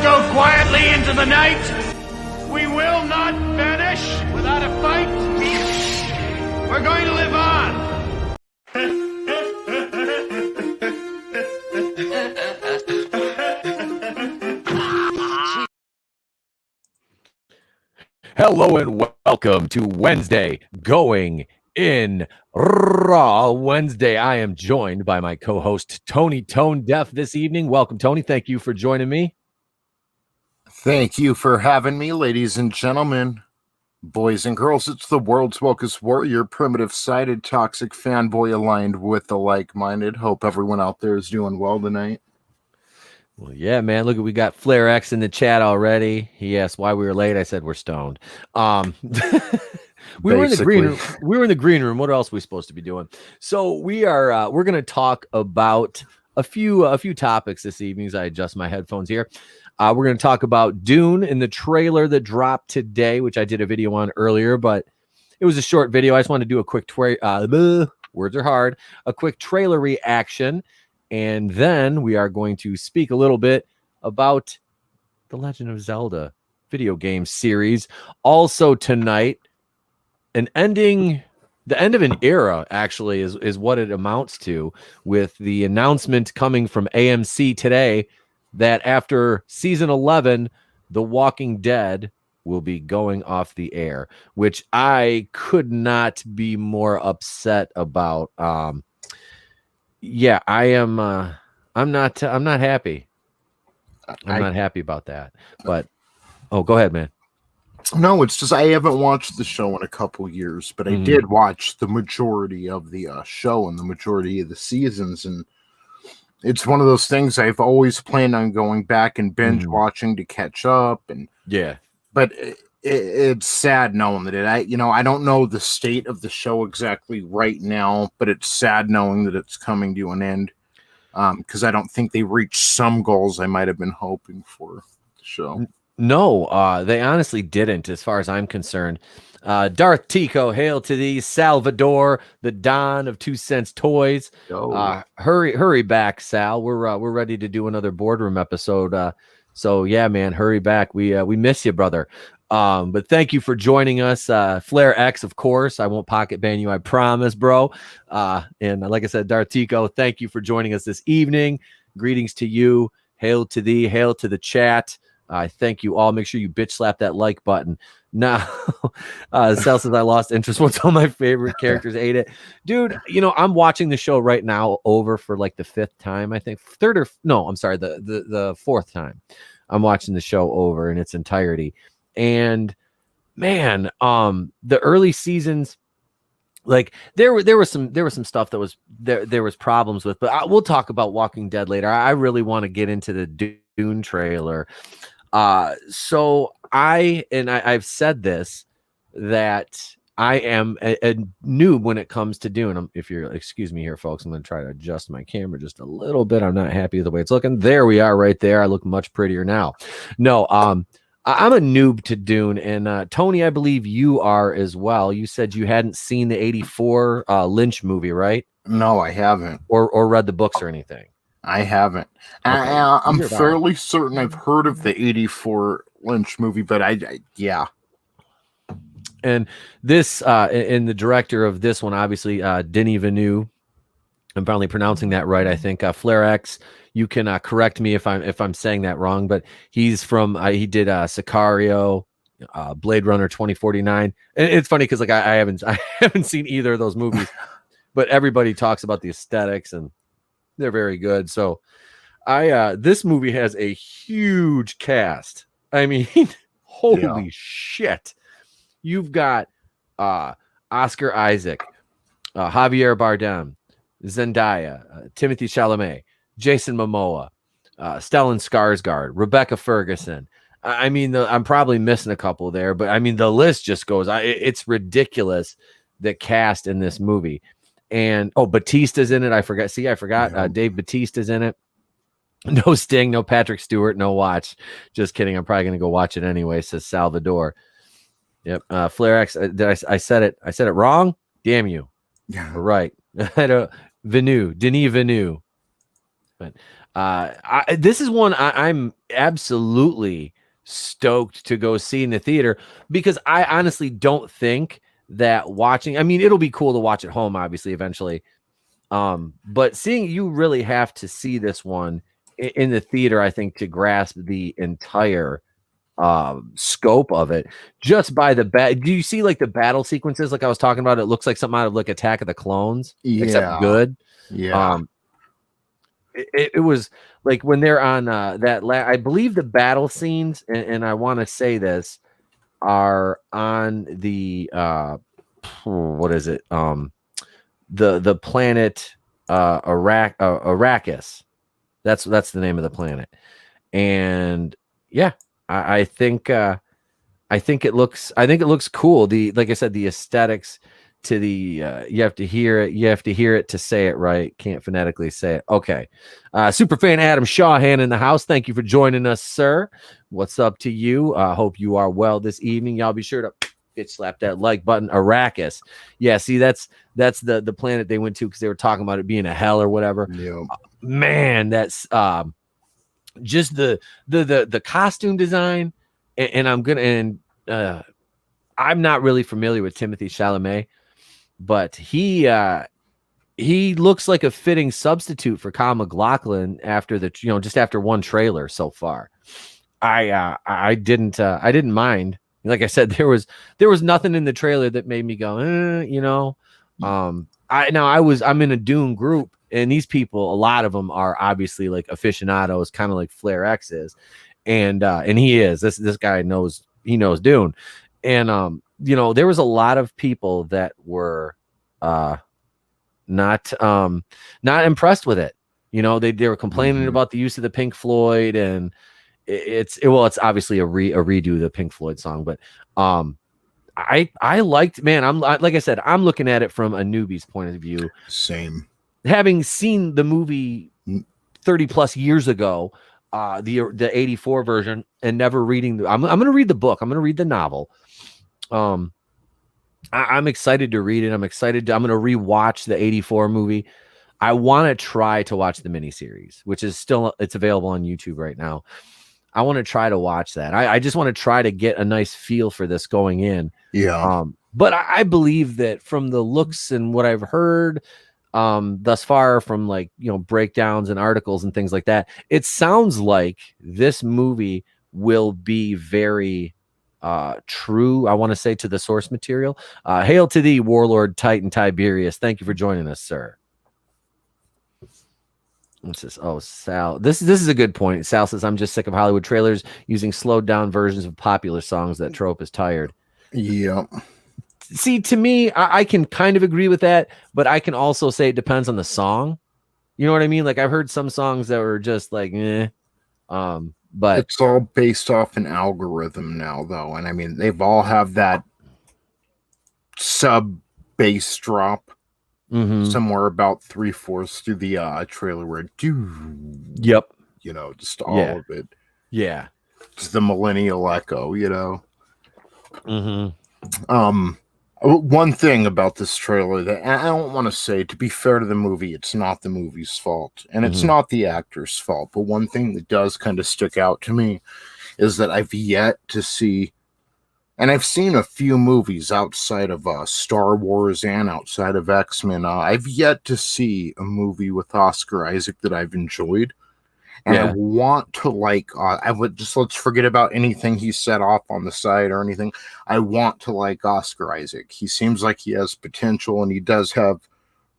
go quietly into the night. We will not vanish without a fight. We're going to live on. Hello and welcome to Wednesday Going in Raw Wednesday. I am joined by my co-host Tony ToneDef this evening. Welcome, Tony. Thank you for joining me. Thank you for having me, ladies and gentlemen, boys and girls. It's the world's wokest warrior, primitive-sided, toxic fanboy aligned with the like-minded. Hope everyone out there is doing well tonight. Well, yeah, man. Look, we got Flare X in the chat already. He asked why we were late. I said we're stoned. We were in the green room. We were in the green room. What else are we supposed to be doing? So we're going to talk about a few topics this evening as I adjust my headphones here. We're going to talk about Dune in the trailer that dropped today, which I did a video on earlier, but it was a short video. I just want to do a quick words are hard. A quick trailer reaction. And then we are going to speak a little bit about the Legend of Zelda video game series. Also tonight, the end of an era actually is what it amounts to, with the announcement coming from AMC today that after season 11, The Walking Dead will be going off the air, which I could not be more upset about. Yeah, I am. I'm not happy. I'm not happy about that. But go ahead, man. No, it's just I haven't watched the show in a couple years, but I did watch the majority of the show and the majority of the seasons, and it's one of those things I've always planned on going back and binge watching to catch up. And yeah, but it's sad knowing that I don't know the state of the show exactly right now, but it's sad knowing that it's coming to an end, because I don't think they reached some goals I might have been hoping for the show. No, they honestly didn't, as far as I'm concerned. Darth Tico, hail to thee. Salvador, the Don of 2 Cents Toys. Hurry back, Sal. We're ready to do another boardroom episode. So yeah, man, hurry back. We miss you, brother. But thank you for joining us. Flare X, of course. I won't pocket ban you, I promise, bro. And like I said, Darth Tico, thank you for joining us this evening. Greetings to you. Hail to thee. Hail to the chat. I thank you all. Make sure you bitch slap that like button. Now, Sal says I lost interest. What's all my favorite characters? Ate it, dude. I'm watching the show right now over for like the 5th time. I think the 4th time. I'm watching the show over in its entirety. And man, the early seasons, like there was some stuff that was there was problems with, but we'll talk about Walking Dead later. I really want to get into the Dune trailer. So I've said this, that I am a noob when it comes to Dune. If you'll excuse me here, folks, I'm going to try to adjust my camera just a little bit. I'm not happy with the way it's looking. There we are, right there. I look much prettier now. No, I'm a noob to Dune, and Tony, I believe you are as well. You said you hadn't seen the 84 Lynch movie, right? No, I haven't. Or read the books or anything. I haven't. Okay. I'm fairly certain I've heard of the 84 Lynch movie, but yeah. And this, and the director of this one, obviously, Denis Villeneuve. I'm finally pronouncing that right, I think. Flare X, you can correct me if I'm saying that wrong, but he's from he did Sicario, Blade Runner 2049. And it's funny because I haven't seen either of those movies, but everybody talks about the aesthetics and they're very good. So this movie has a huge cast. I mean, holy shit. You've got Oscar Isaac, Javier Bardem, Zendaya, Timothy Chalamet, Jason Momoa, Stellan Skarsgård, Rebecca Ferguson. I mean, I'm probably missing a couple there, but I mean, the list just goes. It's ridiculous, the cast in this movie. And Batista's in it. I forgot. Yeah. Dave Batista's in it. No Sting, no Patrick Stewart, no Watch. Just kidding. I'm probably gonna go watch it anyway. Says Salvador. Yep. Flare X. I said it. I said it wrong. Damn you. Yeah. We're right. Denis Villeneuve. But this is one I'm absolutely stoked to go see in the theater, because I honestly don't think that watching, I mean, it'll be cool to watch at home, obviously, eventually. But seeing, you really have to see this one in the theater, I think, to grasp the entire scope of it, just by the do you see like the battle sequences like I was talking about? It looks like something out of like Attack of the Clones, except good. Yeah. It was like when they're on I believe the battle scenes, and I want to say this, are on the what is it, the planet Arrakis. That's the name of the planet. And yeah, I think it looks cool. Like I said, the aesthetics to the you have to hear it to say it right. Can't phonetically say it. Okay. Superfan Adam Shawhan in the house. Thank you for joining us, sir. What's up to you? Hope you are well this evening. Y'all be sure to slap that like button. Arrakis. Yeah, see, that's the planet they went to because they were talking about it being a hell or whatever. Yeah. Man, that's just the costume design, and I'm not really familiar with Timothée Chalamet, but he looks like a fitting substitute for Kyle MacLachlan after just after one trailer so far. I didn't mind. Like I said, there was nothing in the trailer that made me go, I'm in a Dune group, and these people, a lot of them are obviously like aficionados, kind of like Flair X is, and he is. This guy knows Dune, and there was a lot of people that were not impressed with it. They were complaining about the use of the Pink Floyd, and it's obviously a redo of the Pink Floyd song, but I liked, man, like I said, I'm looking at it from a newbie's point of view. Same. Having seen the movie 30 plus years ago, the 84 version, and never reading I'm going to read the book. I'm going to read the novel. I'm excited to read it. I'm going to rewatch the 84 movie. I want to try to watch the miniseries, which is it's available on YouTube right now. I want to try to watch that. I just want to try to get a nice feel for this going in. Yeah. But I believe that from the looks and what I've heard thus far from breakdowns and articles and things like that, it sounds like this movie will be very true, I want to say, to the source material. Hail to thee, Warlord Titan Tiberius. Thank you for joining us, sir. What's this? Oh, Sal. This is a good point. Sal says, I'm just sick of Hollywood trailers using slowed down versions of popular songs. That trope is tired. Yeah. See, to me, I can kind of agree with that, but I can also say it depends on the song. You know what I mean? Like, I've heard some songs that were just like, but it's all based off an algorithm now, though. And I mean, they've all have that sub bass drop. Somewhere about 3/4 through the trailer where yep, just all of it. Yeah, just the millennial echo. One thing about this trailer that I don't want to say, to be fair to the movie, it's not the movie's fault, and it's not the actor's fault. But one thing that does kind of stick out to me is that I've yet to see. And I've seen a few movies outside of Star Wars and outside of X-Men. I've yet to see a movie with Oscar Isaac that I've enjoyed. And I want to let's forget about anything he set off on the side or anything. I want to like Oscar Isaac. He seems like he has potential, and he does have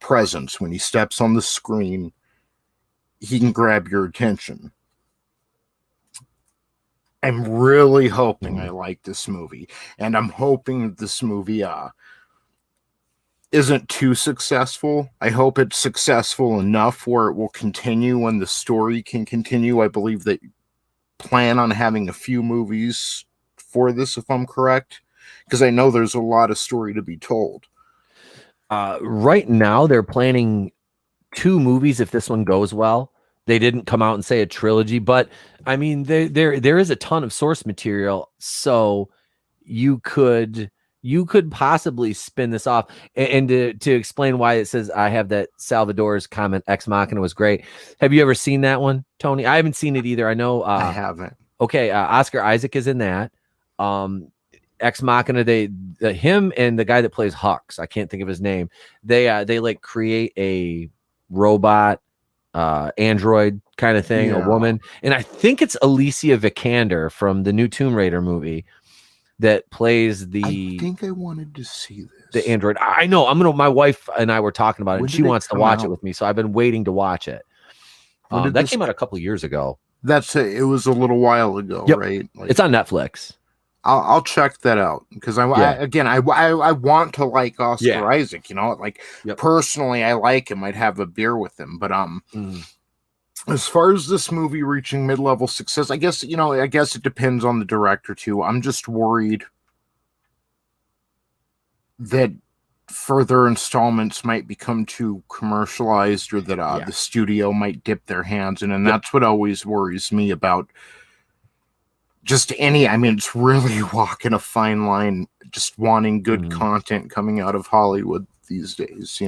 presence. When he steps on the screen, he can grab your attention. I'm really hoping I like this movie, and I'm hoping that this movie isn't too successful. I hope it's successful enough where it will continue when the story can continue. I believe they plan on having a few movies for this, if I'm correct, because I know there's a lot of story to be told. Right now, they're planning 2 movies if this one goes well. They didn't come out and say a trilogy, but I mean, there is a ton of source material, so you could you could possibly spin this off. And to explain why it says I have that Salvador's comment, Ex Machina was great. Have you ever seen that one, Tony? I haven't seen it either. I know. I haven't. Okay, Oscar Isaac is in that. Ex Machina, him and the guy that plays Hux, I can't think of his name. They like create a robot, android kind of thing, a woman, and I think it's Alicia Vikander from the new Tomb Raider movie that plays the. I think I wanted to see this. The android. I know. My wife and I were talking about it, and she wants to watch it with me, so I've been waiting to watch it. That came out a couple years ago. It was a little while ago, right? Like, it's on Netflix. I'll check that out because I want to like Oscar Isaac, like personally I like him. I'd have a beer with him, but as far as this movie reaching mid-level success, I guess it depends on the director too. I'm just worried that further installments might become too commercialized, or that the studio might dip their hands in, and that's what always worries me about just it's really walking a fine line, just wanting good content coming out of Hollywood these days,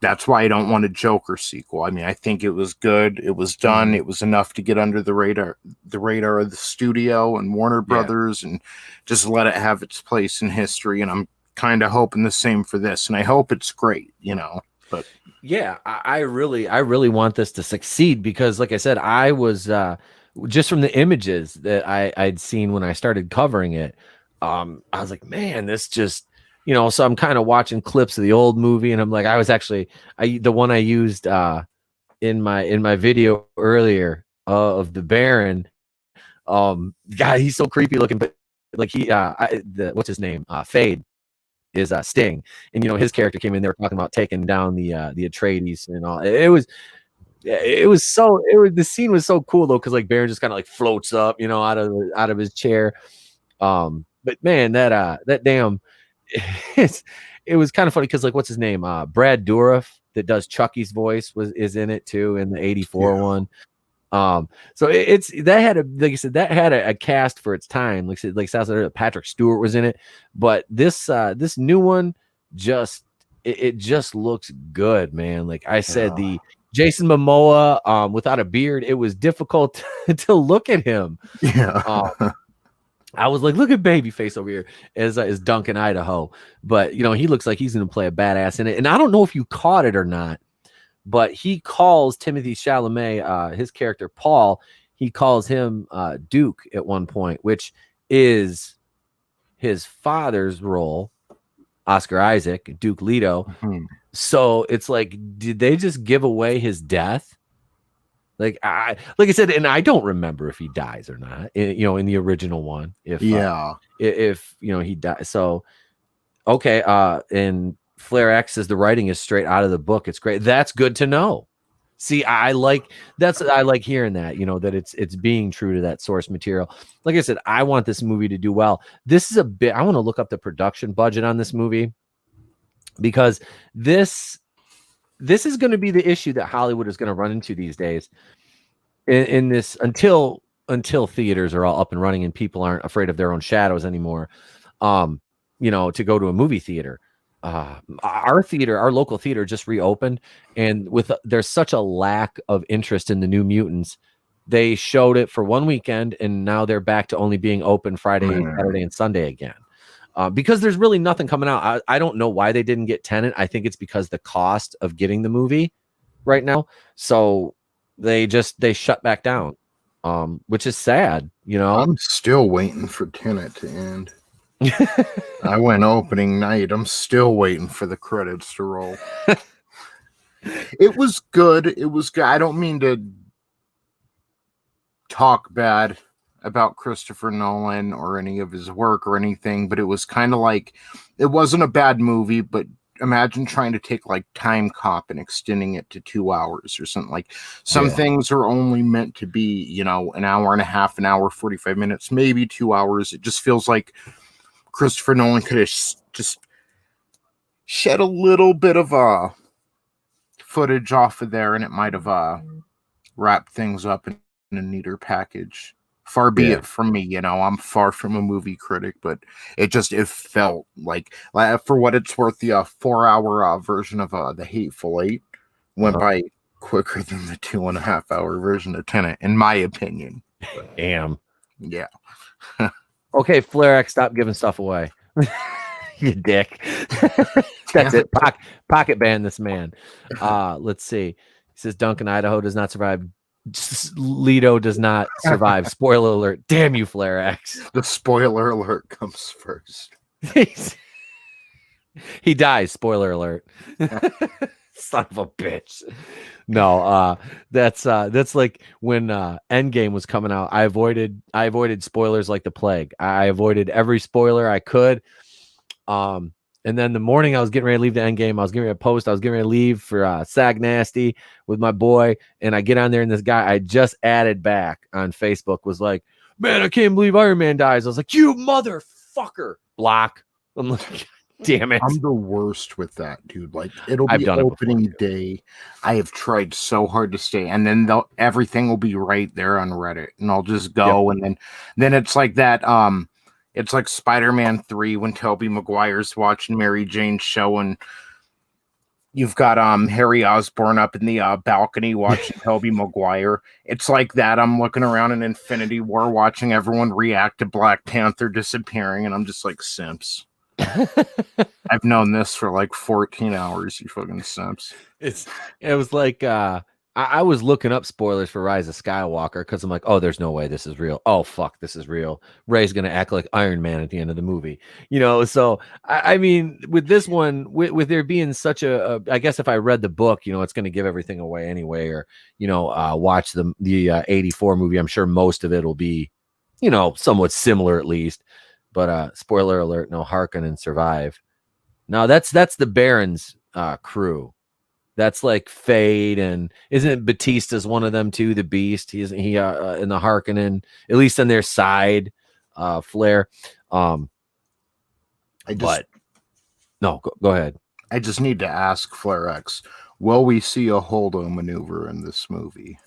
That's why I don't want a Joker sequel. I mean, I think it was good. It was done. It was enough to get under the radar of the studio and Warner Brothers, and just let it have its place in history. And I'm kind of hoping the same for this, and I hope it's great, But I really want this to succeed, because, like I said, I was just from the images that I'd seen when I started covering it, I was like, man, this just, so I'm kind of watching clips of the old movie, and I'm like, the one I used in my video earlier of the Baron, God, he's so creepy looking, but like what's his name? Fade is Sting, and his character came in, they were talking about taking down the Atreides and all. The scene was so cool though, because like Baron just kind of like floats up, out of his chair. But man, that damn, it was kind of funny because, like, what's his name? Brad Dourif, that does Chucky's voice, is in it too, in the 84 one. So that had a cast for its time. Like Patrick Stewart was in it, but this new one just looks good, man. Like I said, the Jason Momoa without a beard, it was difficult to look at him. I was like, look at Babyface over here as Duncan Idaho, but he looks like he's going to play a badass in it. And I don't know if you caught it or not, but he calls Timothée Chalamet, his character Paul, he calls him Duke at one point, which is his father's role, Oscar Isaac, Duke Leto. So it's like, did they just give away his death? Like I said, and I don't remember if he dies or not. In the original one, if he dies. So okay, and Flair X says the writing is straight out of the book. It's great. That's good to know. See, I like hearing that. That it's being true to that source material. Like I said, I want this movie to do well. This is a bit. I want to look up the production budget on this movie, because this is going to be the issue that Hollywood is going to run into these days. In this, until theaters are all up and running and people aren't afraid of their own shadows anymore, to go to a movie theater. Our local theater just reopened, and there's such a lack of interest in the New Mutants. They showed it for one weekend, and now they're back to only being open Friday, Saturday, and Sunday again. Because there's really nothing coming out. I don't know why they didn't get Tenet. I think it's because the cost of getting the movie right now. So they shut back down, which is sad. I'm still waiting for Tenet to end. I went opening night. I'm still waiting for the credits to roll. It was good. It was good. I don't mean to talk bad about Christopher Nolan or any of his work or anything, but it was kind of like, it wasn't a bad movie, but imagine trying to take like Time Cop and extending it to 2 hours or something. Like some things are only meant to be, an hour and a half, an hour, 45 minutes, maybe 2 hours. It just feels like Christopher Nolan could have just shed a little bit of footage off of there, and it might have wrapped things up in a neater package Far be it from me, I'm far from a movie critic, but it felt like for what it's worth, the 4-hour version of The Hateful Eight went by quicker than the 2.5-hour version of Tenet, in my opinion. Damn. Yeah. Okay, Flare X, stop giving stuff away. You dick. That's it. Pocket ban this man. Let's see. He says Duncan, Idaho does not survive. Leto does not survive. Spoiler alert. Damn you, Flare X. The spoiler alert comes first. He dies. Spoiler alert. Son of a bitch. No, that's like when Endgame was coming out. I avoided spoilers like the plague. I avoided every spoiler I could. And then the morning I was getting ready to leave the Endgame, I was getting ready to post. I was getting ready to leave for Sag Nasty with my boy, and I get on there, and this guy I just added back on Facebook was like, "Man, I can't believe Iron Man dies." I was like, "You motherfucker!" Block. I'm like, damn it. I'm the worst with that, dude. Like, it'll be opening day. I have tried so hard to stay, and then everything will be right there on Reddit, and I'll just go, and then it's like that. It's like Spider-Man 3 when Tobey Maguire's watching Mary Jane's show, and you've got Harry Osborn up in the balcony watching Tobey Maguire. It's like that. I'm looking around in Infinity War, watching everyone react to Black Panther disappearing, and I'm just like, simps. I've known this for like 14 hours, you fucking simps. It was like I was looking up spoilers for Rise of Skywalker because I'm like, oh, there's no way this is real. Oh, fuck, this is real. Rey's gonna act like Iron Man at the end of the movie, So I mean, with this one, with there being such I guess if I read the book, it's gonna give everything away anyway, or watch the 84 movie. I'm sure most of it will be, somewhat similar at least. But spoiler alert, no Harkonnen and survive. No, that's the Baron's crew. That's like Fade, and isn't Batista's one of them too? The Beast. He in the Harkonnen, at least on their side. Flare. No, go ahead. I just need to ask Flare X, will we see a Holdo maneuver in this movie?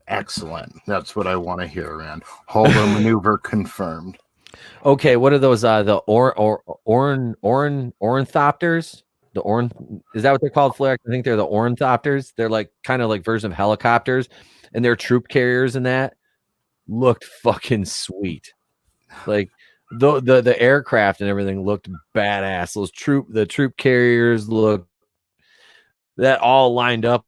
Excellent. That's what I want to hear, man. Holdo maneuver confirmed. Okay, what are those? The ornithopters. Is that what they're called, Flair? I think they're the ornithopters. They're like kind of like version of helicopters, and they're troop carriers. And that looked fucking sweet. Like the aircraft and everything looked badass. The troop carriers look that all lined up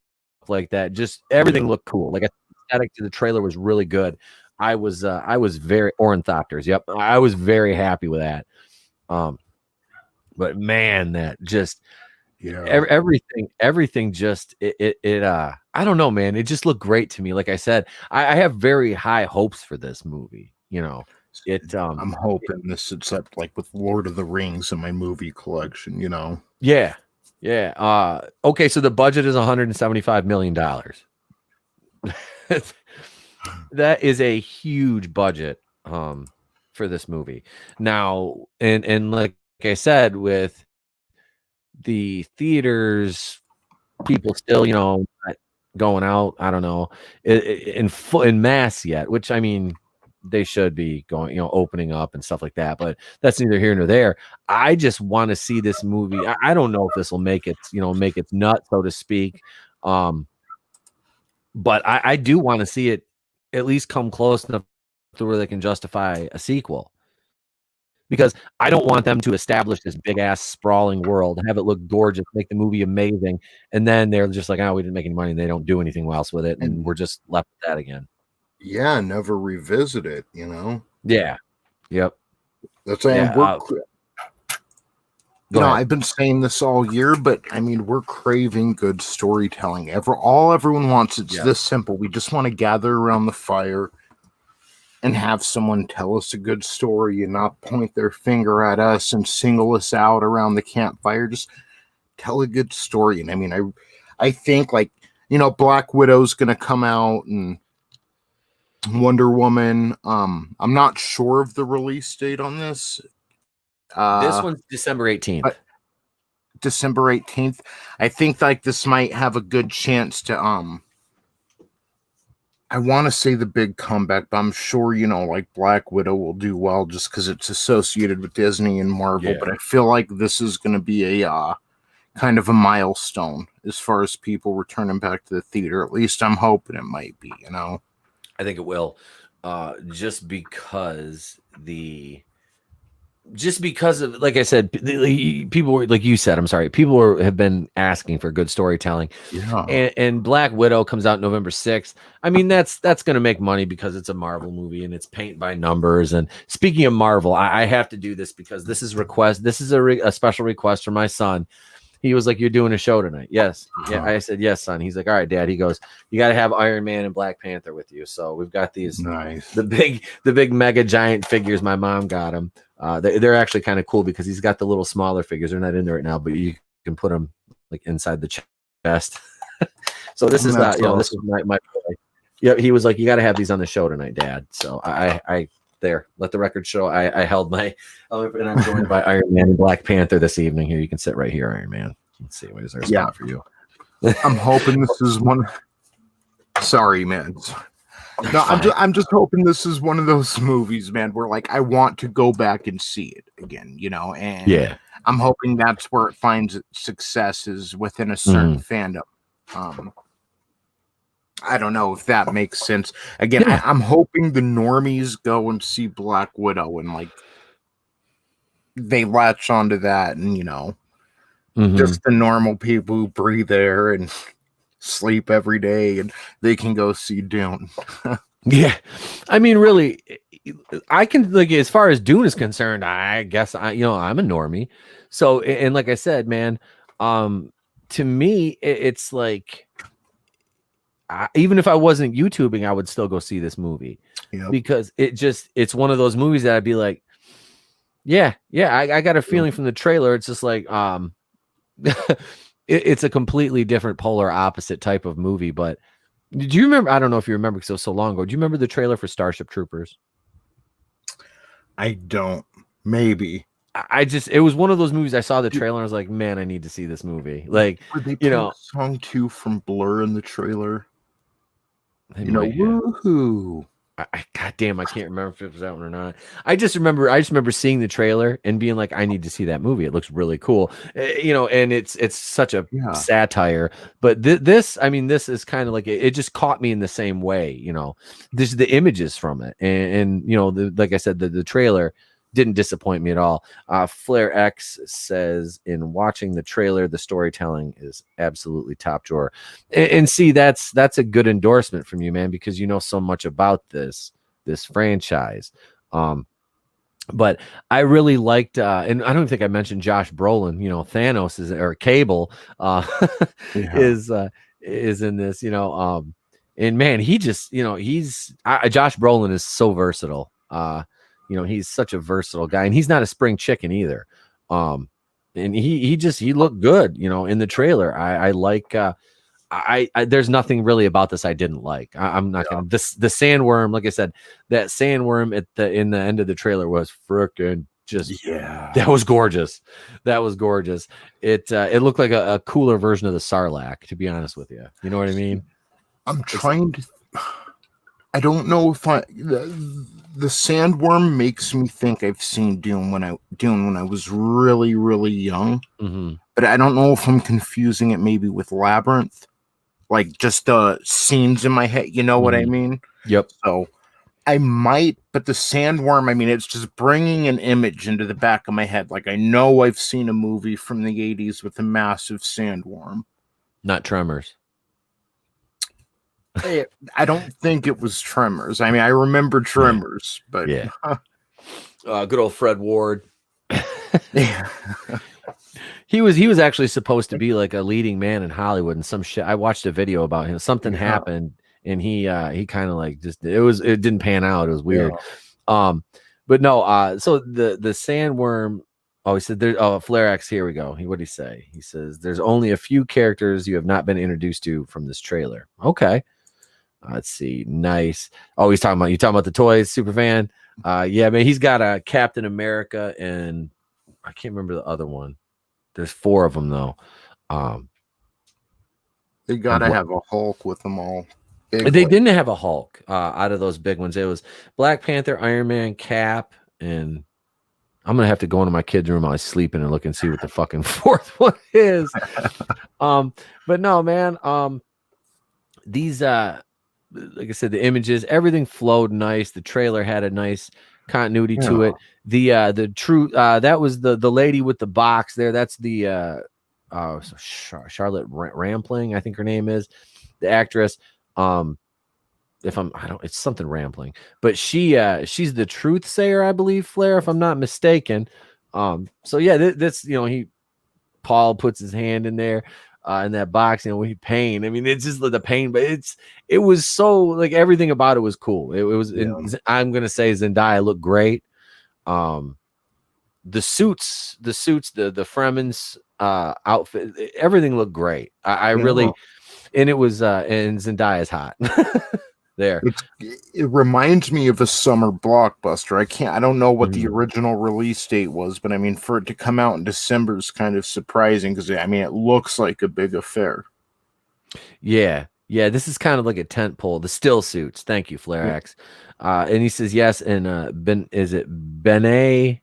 like that. Just everything looked cool. Like aesthetic to the trailer was really good. I was very ornithopters. Yep, I was very happy with that. But man, that just everything just it I don't know, man. It just looked great to me. Like I said, I have very high hopes for this movie. I'm hoping this sits up like with Lord of the Rings in my movie collection. Yeah. Okay, so the budget is $175 million. That is a huge budget for this movie. Now, and like I said, with the theaters, people still, not going out. I don't know in mass yet, which I mean, they should be going, opening up and stuff like that. But that's neither here nor there. I just want to see this movie. I don't know if this will make it, make its nut, so to speak. But I do want to see it at least come close enough to where they can justify a sequel. Because I don't want them to establish this big ass sprawling world, have it look gorgeous, make the movie amazing, and then they're just like, oh, we didn't make any money, and they don't do anything else with it, and we're just left with that again. Yeah, never revisit it, Yeah. Yep. That's I've been saying this all year, but I mean, we're craving good storytelling. All everyone wants, it's this simple. We just want to gather around the fire and have someone tell us a good story and not point their finger at us and single us out around the campfire. Just tell a good story. And I mean, I think Black Widow's going to come out and Wonder Woman. I'm not sure of the release date on this. This one's December 18th. December 18th. I think this might have a good chance to I want to say the big comeback, but I'm sure, like Black Widow will do well just because it's associated with Disney and Marvel. Yeah. But I feel like this is going to be a kind of a milestone as far as people returning back to the theater. At least I'm hoping it might be, I think it will, just because of, like I said, people were, like you said, I'm sorry, people have been asking for good storytelling. Yeah. And Black Widow comes out November 6th. I mean, that's going to make money because it's a Marvel movie and it's paint by numbers. And speaking of Marvel, I have to do this because this is a special request from my son. He was like, "You're doing a show tonight?" Yes. Yeah. I said, "Yes, son." He's like, "All right, Dad." He goes, "You got to have Iron Man and Black Panther with you." So we've got these, nice, the big mega giant figures. My mom got him. They're actually kind of cool because he's got the little smaller figures. They're not in there right now, but you can put them like inside the chest. So this is awesome. This is my. Yeah, he was like, "You got to have these on the show tonight, Dad." So I there, let the record show. I held my, and I'm joined by Iron Man and Black Panther this evening. Here, you can sit right here, Iron Man. Let's see, where's our spot for you? I'm hoping this is one. Sorry, man. No, I'm just hoping this is one of those movies, man, where like I want to go back and see it again, and yeah, I'm hoping that's where it finds its success is within a certain fandom. I don't know if that makes sense. Again, yeah. I'm hoping the normies go and see Black Widow and like they latch onto that, and just the normal people who breathe air and sleep every day, and they can go see Dune. Yeah, I mean, really, I can, like, as far as Dune is concerned, I guess I'm a normie. So, and like I said, man, to me, it's like, even if I wasn't YouTubing, I would still go see this movie. Yep. Because it's one of those movies that I'd be like, yeah, I got a feeling from the trailer. It's just like, it's a completely different polar opposite type of movie. But do you remember? I don't know if you remember because it was so long ago. Do you remember the trailer for Starship Troopers? I don't. Maybe. It was one of those movies. I saw the trailer and I was like, man, I need to see this movie. Like, they played song 2 from Blur in the trailer. Woohoo! God damn, I can't remember if it was that one or not. I just remember seeing the trailer and being like, I need to see that movie. It looks really cool, and it's such a satire. But this is kind of like it just caught me in the same way. This is the images from it, and like I said, the trailer didn't disappoint me at all. Flair X says, in watching the trailer, the storytelling is absolutely top drawer. And see, that's a good endorsement from you, man, because you know so much about this franchise. But I really liked, and I don't think I mentioned Josh Brolin. Thanos or Cable is in this. And man, he just Josh Brolin is so versatile. He's such a versatile guy, and he's not a spring chicken either. And he looked good, in the trailer. I like, there's nothing really about this I didn't like. I'm not gonna, the sandworm, like I said, that sandworm in the end of the trailer was freaking that was gorgeous. It looked like a cooler version of the Sarlacc, to be honest with you. You know what I mean? I'm trying to, I don't know if the sandworm makes me think I've seen Dune when I was really, really young. Mm-hmm. But I don't know if I'm confusing it maybe with Labyrinth, like just the scenes in my head. You know what I mean? Yep. So I might, but the sandworm, it's just bringing an image into the back of my head. Like I know I've seen a movie from the 80s with a massive sandworm. Not Tremors. I don't think it was Tremors. I remember Tremors, but good old Fred Ward. Yeah. He was actually supposed to be like a leading man in Hollywood and some shit. I watched a video about him. Something happened and he kind of like just it didn't pan out. It was weird. But no, so the sandworm. Oh, he said there. Oh, Flarex. Here we go. What did he say? He says there's only a few characters you have not been introduced to from this trailer. Okay. Let's see. Nice. Oh, you talking about the toys, Superfan? Yeah, man. He's got a Captain America and I can't remember the other one. There's 4 of them though. They gotta have a Hulk with them all. big They one. didn't have a Hulk out of those big ones. It was Black Panther, Iron Man, Cap, and I'm gonna have to go into my kid's room while he's sleeping and look and see what the fucking fourth one is. But no, man. These like I said, the images, everything flowed nice. The trailer had a nice continuity to it. The true that was the lady with the box there. That's the Charlotte Rampling, I think her name is, the actress. It's something Rampling, but she's the truth sayer, I believe, Flair, if I'm not mistaken. So yeah, this Paul puts his hand in there in that box, we pain. I mean, it's just the pain, but it was so like everything about it was cool. It was. I'm gonna say Zendaya looked great. The suits, the Fremen's outfit, everything looked great. I really, and it was and Zendaya's hot. There. It reminds me of a summer blockbuster. I don't know what the original release date was, but I mean, for it to come out in December is kind of surprising because I mean, it looks like a big affair. Yeah. This is kind of like a tent pole. The still suits. Thank you, Flair X. And he says yes. And is it Bene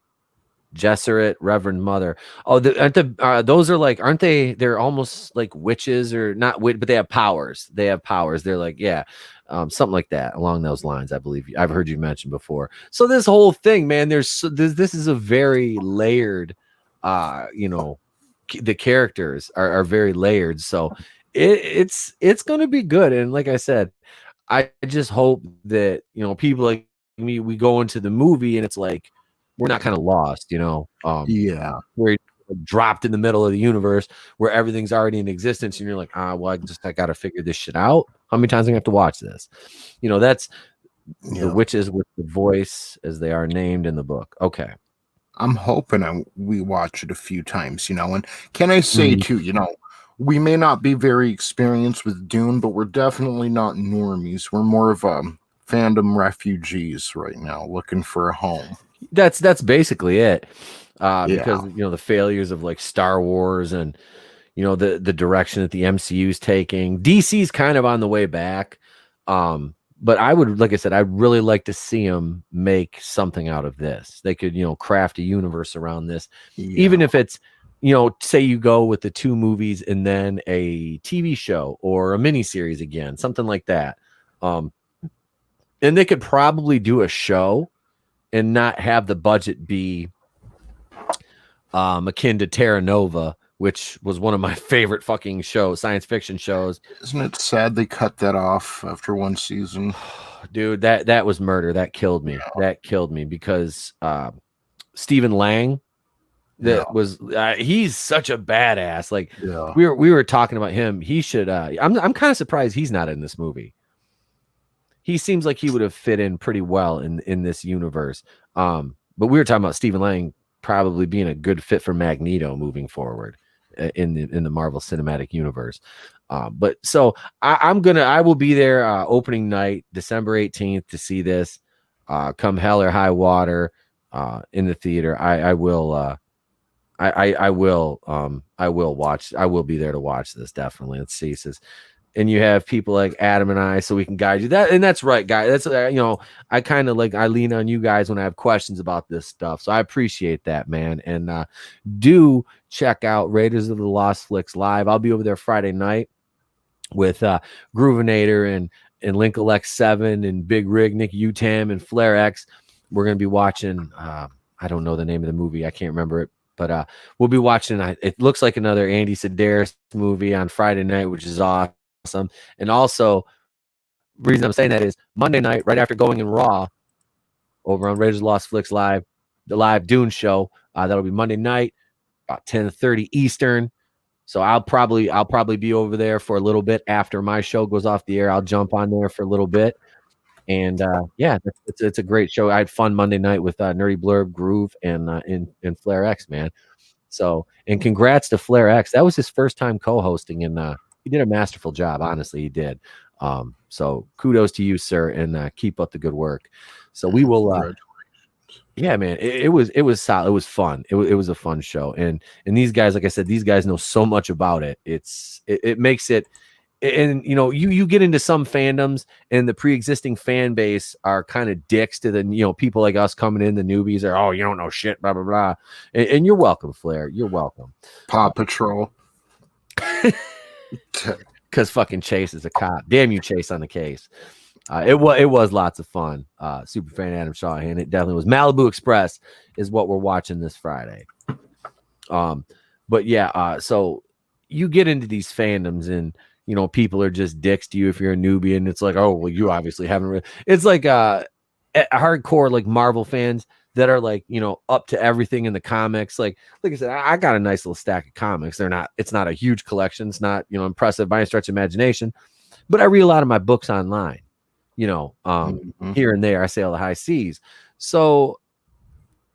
Gesserit, Reverend Mother? Oh, those are like, aren't they? They're almost like witches, or not but they have powers. They're like, something like that along those lines. I believe I've heard you mention before. So this whole thing, man, this is a very layered, the characters are very layered. So it's going to be good. And like I said, I just hope that, people like me, we go into the movie and it's like, we're not kind of lost, where you're dropped in the middle of the universe where everything's already in existence and you're like, I got to figure this shit out. How many times am I have to watch this? That's the witches with the voice as they are named in the book. Okay. I'm hoping we watch it a few times, and can I say too, we may not be very experienced with Dune, but we're definitely not normies. We're more of fandom refugees right now looking for a home. That's basically it. Because the failures of like Star Wars and the direction that the MCU is taking. DC's kind of on the way back. But I would, like I said, I'd really like to see them make something out of this. They could, craft a universe around this. Even if it's, say you go with the 2 movies and then a TV show or a miniseries again, something like that. And they could probably do a show and not have the budget be akin to Terra Nova, which was one of my favorite fucking science fiction shows. Isn't it sad they cut that off after 1 season? Dude, that was murder. That killed me. That killed me because Stephen Lang, he's such a badass. Like we were talking about him. He should. I'm kind of surprised he's not in this movie. He seems like he would have fit in pretty well in this universe. But we were talking about Stephen Lang probably being a good fit for Magneto moving forward in the Marvel Cinematic Universe. But so I will be there opening night, December 18th, to see this. Come hell or high water, in the theater. I will watch. I will be there to watch this, definitely. Let's see. It says, and you have people like Adam and I, so we can guide you. That's right, guys. That's I kind of I lean on you guys when I have questions about this stuff. So I appreciate that, man. And do check out Raiders of the Lost Flicks live. I'll be over there Friday night with Groovinator and Linkle X7 and Big Rig, Nick Utam and Flair X. We're gonna be watching. I don't know the name of the movie. I can't remember it. But we'll be watching. It looks like another Andy Sedaris movie on Friday night, which is awesome. And also, the reason I'm saying that is Monday night, right after going in Raw, over on Raiders of the Lost Flicks Live, the live Dune show. That'll be Monday night, about 10:30 Eastern. So I'll probably be over there for a little bit after my show goes off the air. I'll jump on there for a little bit. And it's a great show. I had fun Monday night with Nerdy Blurb, Groove, and Flair X, man. So, and congrats to Flair X. That was his first time co-hosting, and he did a masterful job. Honestly, he did. So kudos to you, sir, and keep up the good work. So we will. Yeah, man, it was solid. It was fun. It was a fun show, and these guys, like I said, these guys know so much about it. It makes it and you know, you get into some fandoms and the pre-existing fan base are kind of dicks to the, you know, people like us coming in, the newbies are, oh, you don't know shit, blah blah blah. And you're welcome, Flair. You're welcome. Paw Patrol. Because fucking Chase is a cop. Damn you, Chase, on the case. It was lots of fun. Super fan Adam Shawhan. It definitely was. Malibu Express is what we're watching this Friday. But yeah, so you get into these fandoms and, you know, people are just dicks to you if you're a newbie, and it's like, oh, well, you obviously haven't it's like hardcore like Marvel fans that are like, you know, up to everything in the comics. Like I said, I got a nice little stack of comics. It's not a huge collection. It's not, you know, impressive by any stretch of imagination, but I read a lot of my books online, you know, here and there. I sail the high seas. So,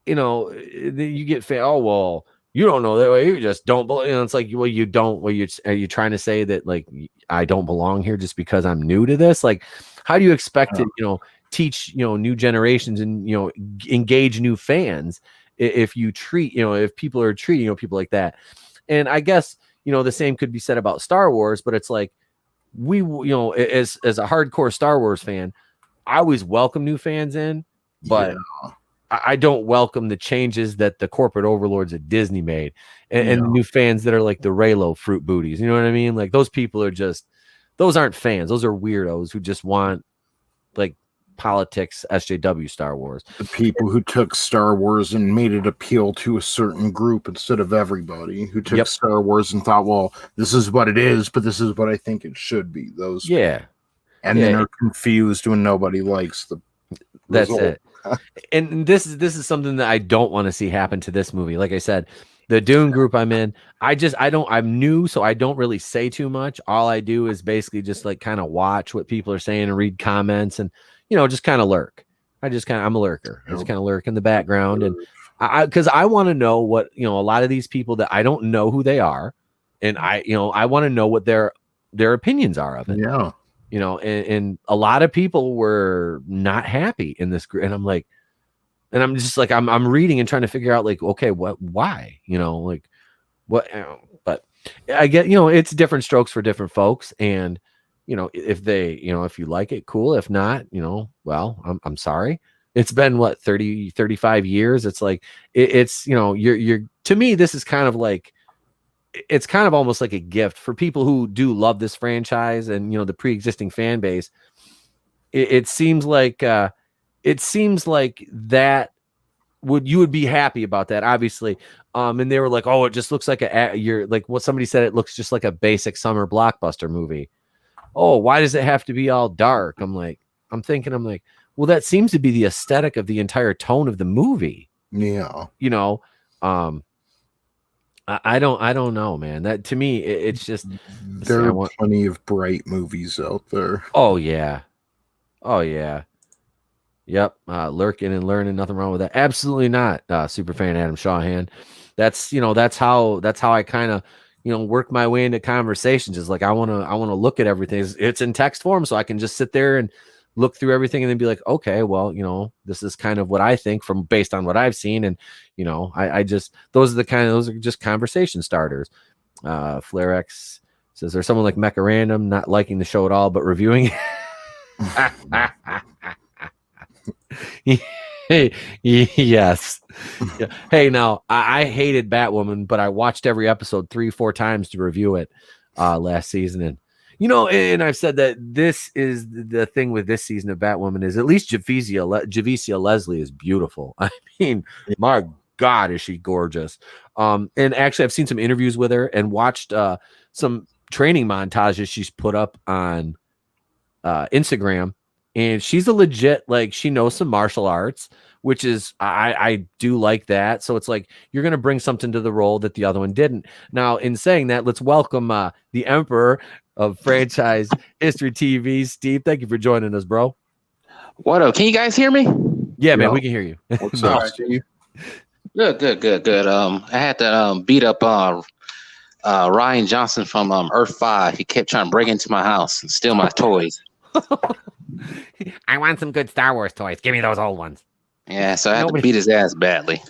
you know, you get oh, well, you don't know that way. You just don't believe. You know, it's like, well, you don't. Well, are you trying to say that like I don't belong here just because I'm new to this? Like, how do you expect to, you know, teach, you know, new generations and, you know, engage new fans if you treat, you know, if people are treating, you know, people like that? And I guess, you know, the same could be said about Star Wars, but it's like we, you know, as a hardcore Star Wars fan, I always welcome new fans in, but I don't welcome the changes that the corporate overlords at Disney made and the new fans that are like the Raylo fruit booties. You know what I mean? Like those people are just, those aren't fans. Those are weirdos who just want like politics, SJW Star Wars. The people who took Star Wars and made it appeal to a certain group instead of everybody, who took Star Wars and thought, well, this is what it is, but this is what I think it should be. Those people. And then are confused when nobody likes the That's result. it. And this is something that I don't want to see happen to this movie. Like I said, the Dune group I'm in, I'm new, so I don't really say too much. All I do is basically just like kind of watch what people are saying and read comments and, you know, just kind of lurk. I'm a lurker. I just kind of lurk in the background. And because I want to know what, you know, a lot of these people that I don't know who they are. And I want to know what their opinions are of it. Yeah. You know, and a lot of people were not happy in this group. And I'm like, and I'm just like, I'm reading and trying to figure out like, okay, why, you know, like what, but I get, you know, it's different strokes for different folks. And, you know, if you like it, cool. If not, you know, well, I'm sorry. It's been what, 30, 35 years. It's like, it's, you know, you're, to me, this is kind of like, it's kind of almost like a gift for people who do love this franchise and, you know, the pre-existing fan base. It seems like that you would be happy about that, obviously. And they were like, oh, it just looks like you're like what somebody said. It looks just like a basic summer blockbuster movie. Oh, why does it have to be all dark? I'm like, well, that seems to be the aesthetic of the entire tone of the movie. Yeah. You know, I don't know, man. That to me, it's just there are plenty of bright movies out there. Oh yeah. Yep. Lurking and learning, nothing wrong with that. Absolutely not. Super fan Adam Shawhan. That's how I kind of, you know, work my way into conversations. Is like I want to look at everything. It's in text form, so I can just sit there and look through everything and then be like, okay, well, you know, this is kind of what I think based on what I've seen. And, you know, I just, those are just conversation starters. Flair X says there's someone like Mecha Random not liking the show at all, but reviewing yes. Hey, now I hated Batwoman, but I watched every episode 3-4 times to review it last season. And, you know, and I've said that this is the thing with this season of Batwoman is at least Javicia Leslie is beautiful. I mean, my God, is she gorgeous. And actually I've seen some interviews with her and watched some training montages she's put up on Instagram. And she's a legit, like, she knows some martial arts, which is, I do like that. So it's like, you're going to bring something to the role that the other one didn't. Now, in saying that, let's welcome the Emperor of franchise history TV, Steve. Thank you for joining us, bro. What up? Can you guys hear me? Yeah, man, we can hear you. What's up, Steve? Good. I had to beat up Ryan Johnson from Earth 5. He kept trying to break into my house and steal my toys. I want some good Star Wars toys. Give me those old ones. Yeah, so I had to beat his ass badly.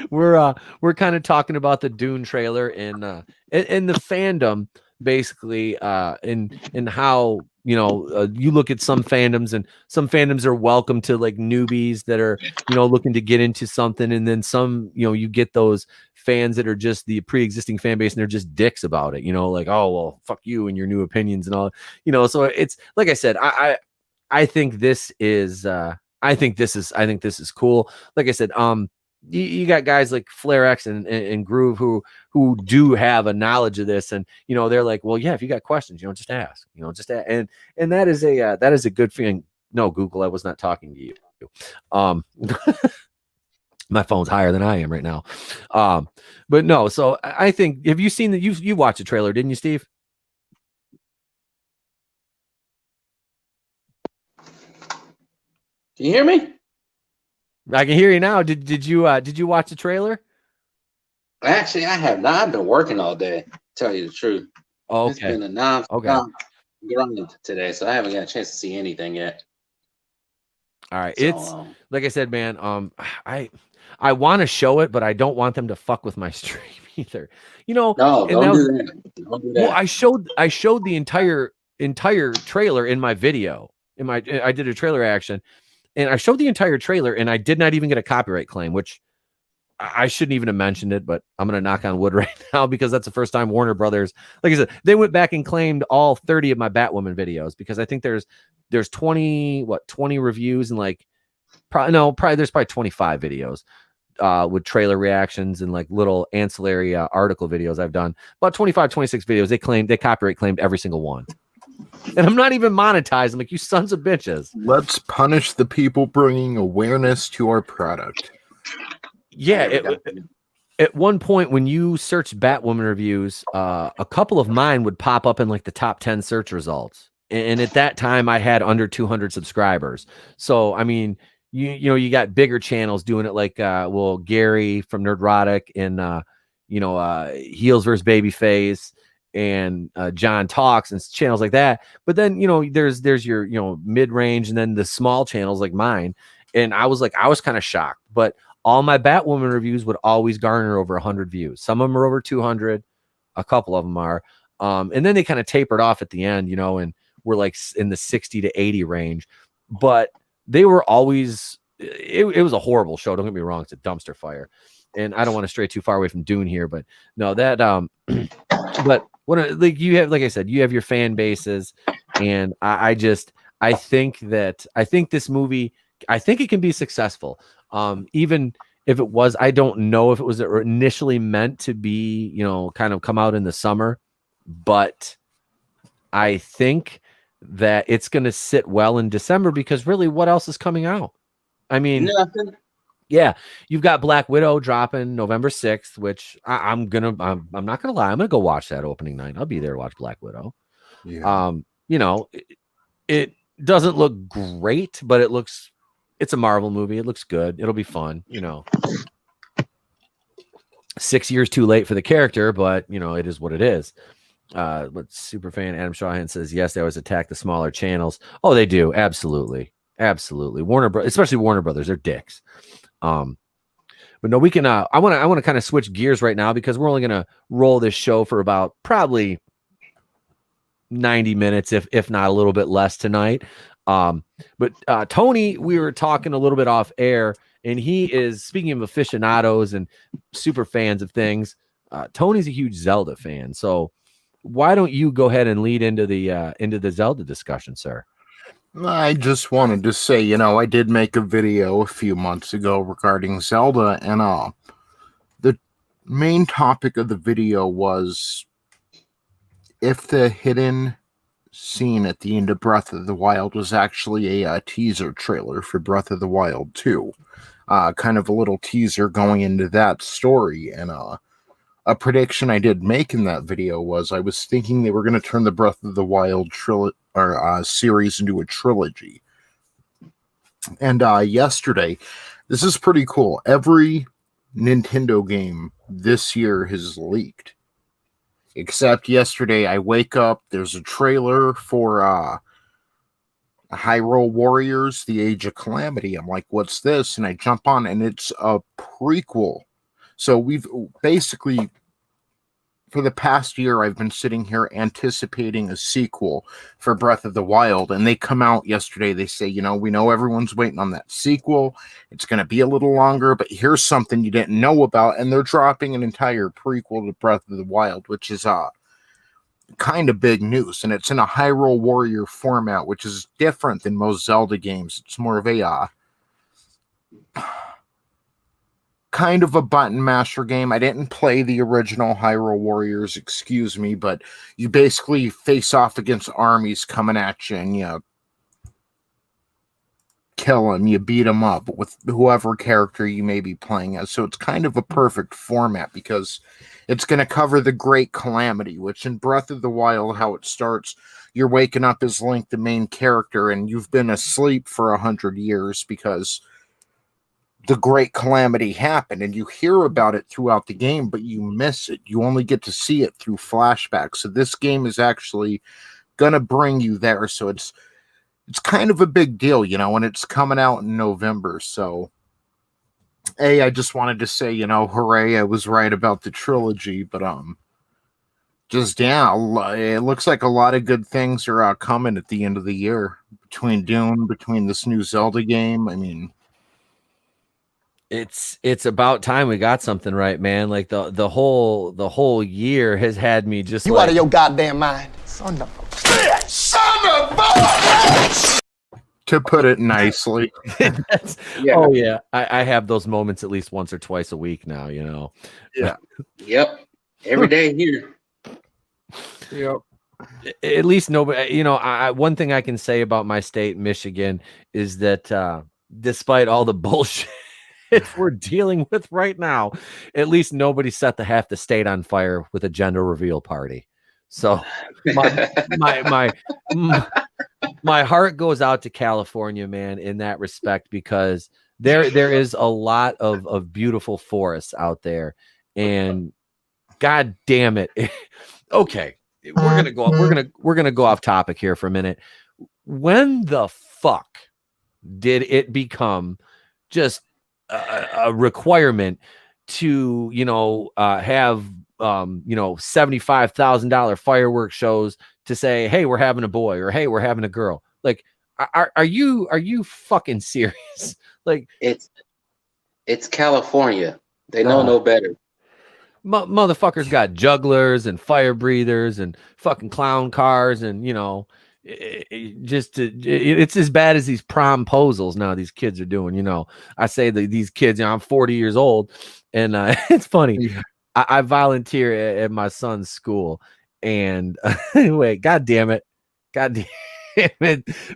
We're kind of talking about the Dune trailer and the fandom basically in how you look at some fandoms, and some fandoms are welcome to like newbies that are looking to get into something, and then some you get those fans that are just the pre-existing fan base and they're just dicks about it, like, oh well, fuck you and your new opinions and all, so it's like I said, I think this is I think this is cool. Like I said, you got guys like Flare X and Groove who do have a knowledge of this, and they're like, well, yeah, if you got questions, just ask, just ask. And that is a good thing. No, Google, I was not talking to you. My phone's higher than I am right now. But no, so I think, have you seen that? You watched the trailer, didn't you, Steve? Can you hear me? I can hear you now. Did you watch the trailer? Actually, I have not. I've been working all day, to tell you the truth. Oh, It's been a non-stop grind today, so I haven't got a chance to see anything yet. All right. So, it's like I said, man, I want to show it, but I don't want them to fuck with my stream either. No, don't do that. Don't do that. Well, I showed the entire trailer in my video. I did a trailer action, and I showed the entire trailer, and I did not even get a copyright claim, which I shouldn't even have mentioned it, but I'm going to knock on wood right now, because that's the first time Warner Brothers, like I said, they went back and claimed all 30 of my Batwoman videos, because I think there's 20 reviews, and like probably there's probably 25 videos with trailer reactions and like little ancillary article videos I've done. About 25, 26 videos. They copyright claimed every single one. And I'm not even monetized. I'm like, you sons of bitches. Let's punish the people bringing awareness to our product. Yeah. At one point, when you searched Batwoman reviews, a couple of mine would pop up in like the top 10 search results. And at that time, I had under 200 subscribers. So, I mean, you got bigger channels doing it, like Gary from Nerdrotic and Heels vs. Babyface and John Talks and channels like that. But then there's your mid-range, and then the small channels like mine. And I was kind of shocked, but all my Batwoman reviews would always garner over 100 views. Some of them are over 200, a couple of them are, and then they kind of tapered off at the end, and we're like in the 60 to 80 range. But they were always, it was a horrible show. Don't get me wrong. It's a dumpster fire. And I don't want to stray too far away from Dune here, but no, that, but what, like you have, like I said, you have your fan bases, and I think this movie, I think it can be successful. Even if it was, I don't know if it was initially meant to be, kind of come out in the summer, but I think that it's going to sit well in December, because really, what else is coming out? I mean, nothing. Yeah, you've got Black Widow dropping November 6th, which I'm not gonna lie, I'm gonna go watch that opening night. I'll be there to watch Black Widow. Yeah. It doesn't look great, but it's a Marvel movie. It looks good. It'll be fun. 6 years too late for the character, but it is what it is. But superfan Adam Shawhan says, yes, they always attack the smaller channels. Oh, they do. Absolutely. Especially Warner Brothers. They're dicks. But no, we can, I want to kind of switch gears right now, because we're only going to roll this show for about probably 90 minutes, if not a little bit less tonight. But Tony, we were talking a little bit off air, and he is, speaking of aficionados and super fans of things, Tony's a huge Zelda fan. So why don't you go ahead and lead into the Zelda discussion, sir? I just wanted to say, I did make a video a few months ago regarding Zelda, and the main topic of the video was if the hidden scene at the end of Breath of the Wild was actually a teaser trailer for Breath of the Wild 2. Kind of a little teaser going into that story, and a prediction I did make in that video was I was thinking they were going to turn the Breath of the Wild series into a trilogy. And yesterday, this is pretty cool. Every Nintendo game this year has leaked. Except yesterday, I wake up, there's a trailer for Hyrule Warriors, The Age of Calamity. I'm like, what's this? And I jump on, and it's a prequel. So we've basically for the past year, I've been sitting here anticipating a sequel for Breath of the Wild, and they come out yesterday. They say, we know everyone's waiting on that sequel. It's going to be a little longer, but here's something you didn't know about, and they're dropping an entire prequel to Breath of the Wild, which is kind of big news, and it's in a Hyrule Warrior format, which is different than most Zelda games. It's more of a kind of a button masher game. I didn't play the original Hyrule Warriors, excuse me, but you basically face off against armies coming at you, and you kill them, you beat them up with whoever character you may be playing as. So it's kind of a perfect format because it's going to cover the Great Calamity, which in Breath of the Wild, how it starts, you're waking up as Link, the main character, and you've been asleep for 100 years because the Great Calamity happened, and you hear about it throughout the game, but you miss it. You only get to see it through flashbacks. So this game is actually going to bring you there. So it's kind of a big deal, and it's coming out in November. So, I just wanted to say, hooray, I was right about the trilogy, but it looks like a lot of good things are coming at the end of the year between Dune, between this new Zelda game. I mean, it's about time we got something right, man. Like the whole year has had me just you out of your goddamn mind, son of a to put it nicely. Oh yeah, I have those moments at least once or twice a week now. Yeah. Yep. Every day here. Yep. At least nobody. One thing I can say about my state, Michigan, is that despite all the bullshit we're dealing with right now, at least nobody set half the state on fire with a gender reveal party. So my heart goes out to California, man, in that respect, because there is a lot of beautiful forests out there, and god damn it. Okay, we're gonna go off topic here for a minute. When the fuck did it become just a requirement to have $75,000 fireworks shows to say, hey, we're having a boy, or hey, we're having a girl? Like, are you fucking serious? Like, it's California. They know no better. Motherfuckers got jugglers and fire breathers and fucking clown cars, and it's as bad as these promposals now these kids are doing. I say that these kids, I'm 40 years old, and it's funny. Yeah. I volunteer at my son's school, and anyway, god damn it,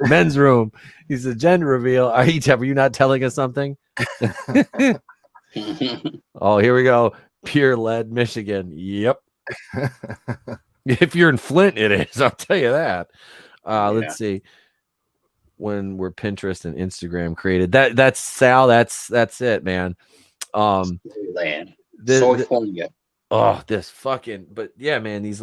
men's room. He's a gender reveal. Are you not telling us something? Oh, here we go. Pure Lead, Michigan. Yep. If you're in Flint, it is. I'll tell you that. Let's see. When were Pinterest and Instagram created? That's Sal. That's it, man. Land. California. This fucking. But yeah, man. These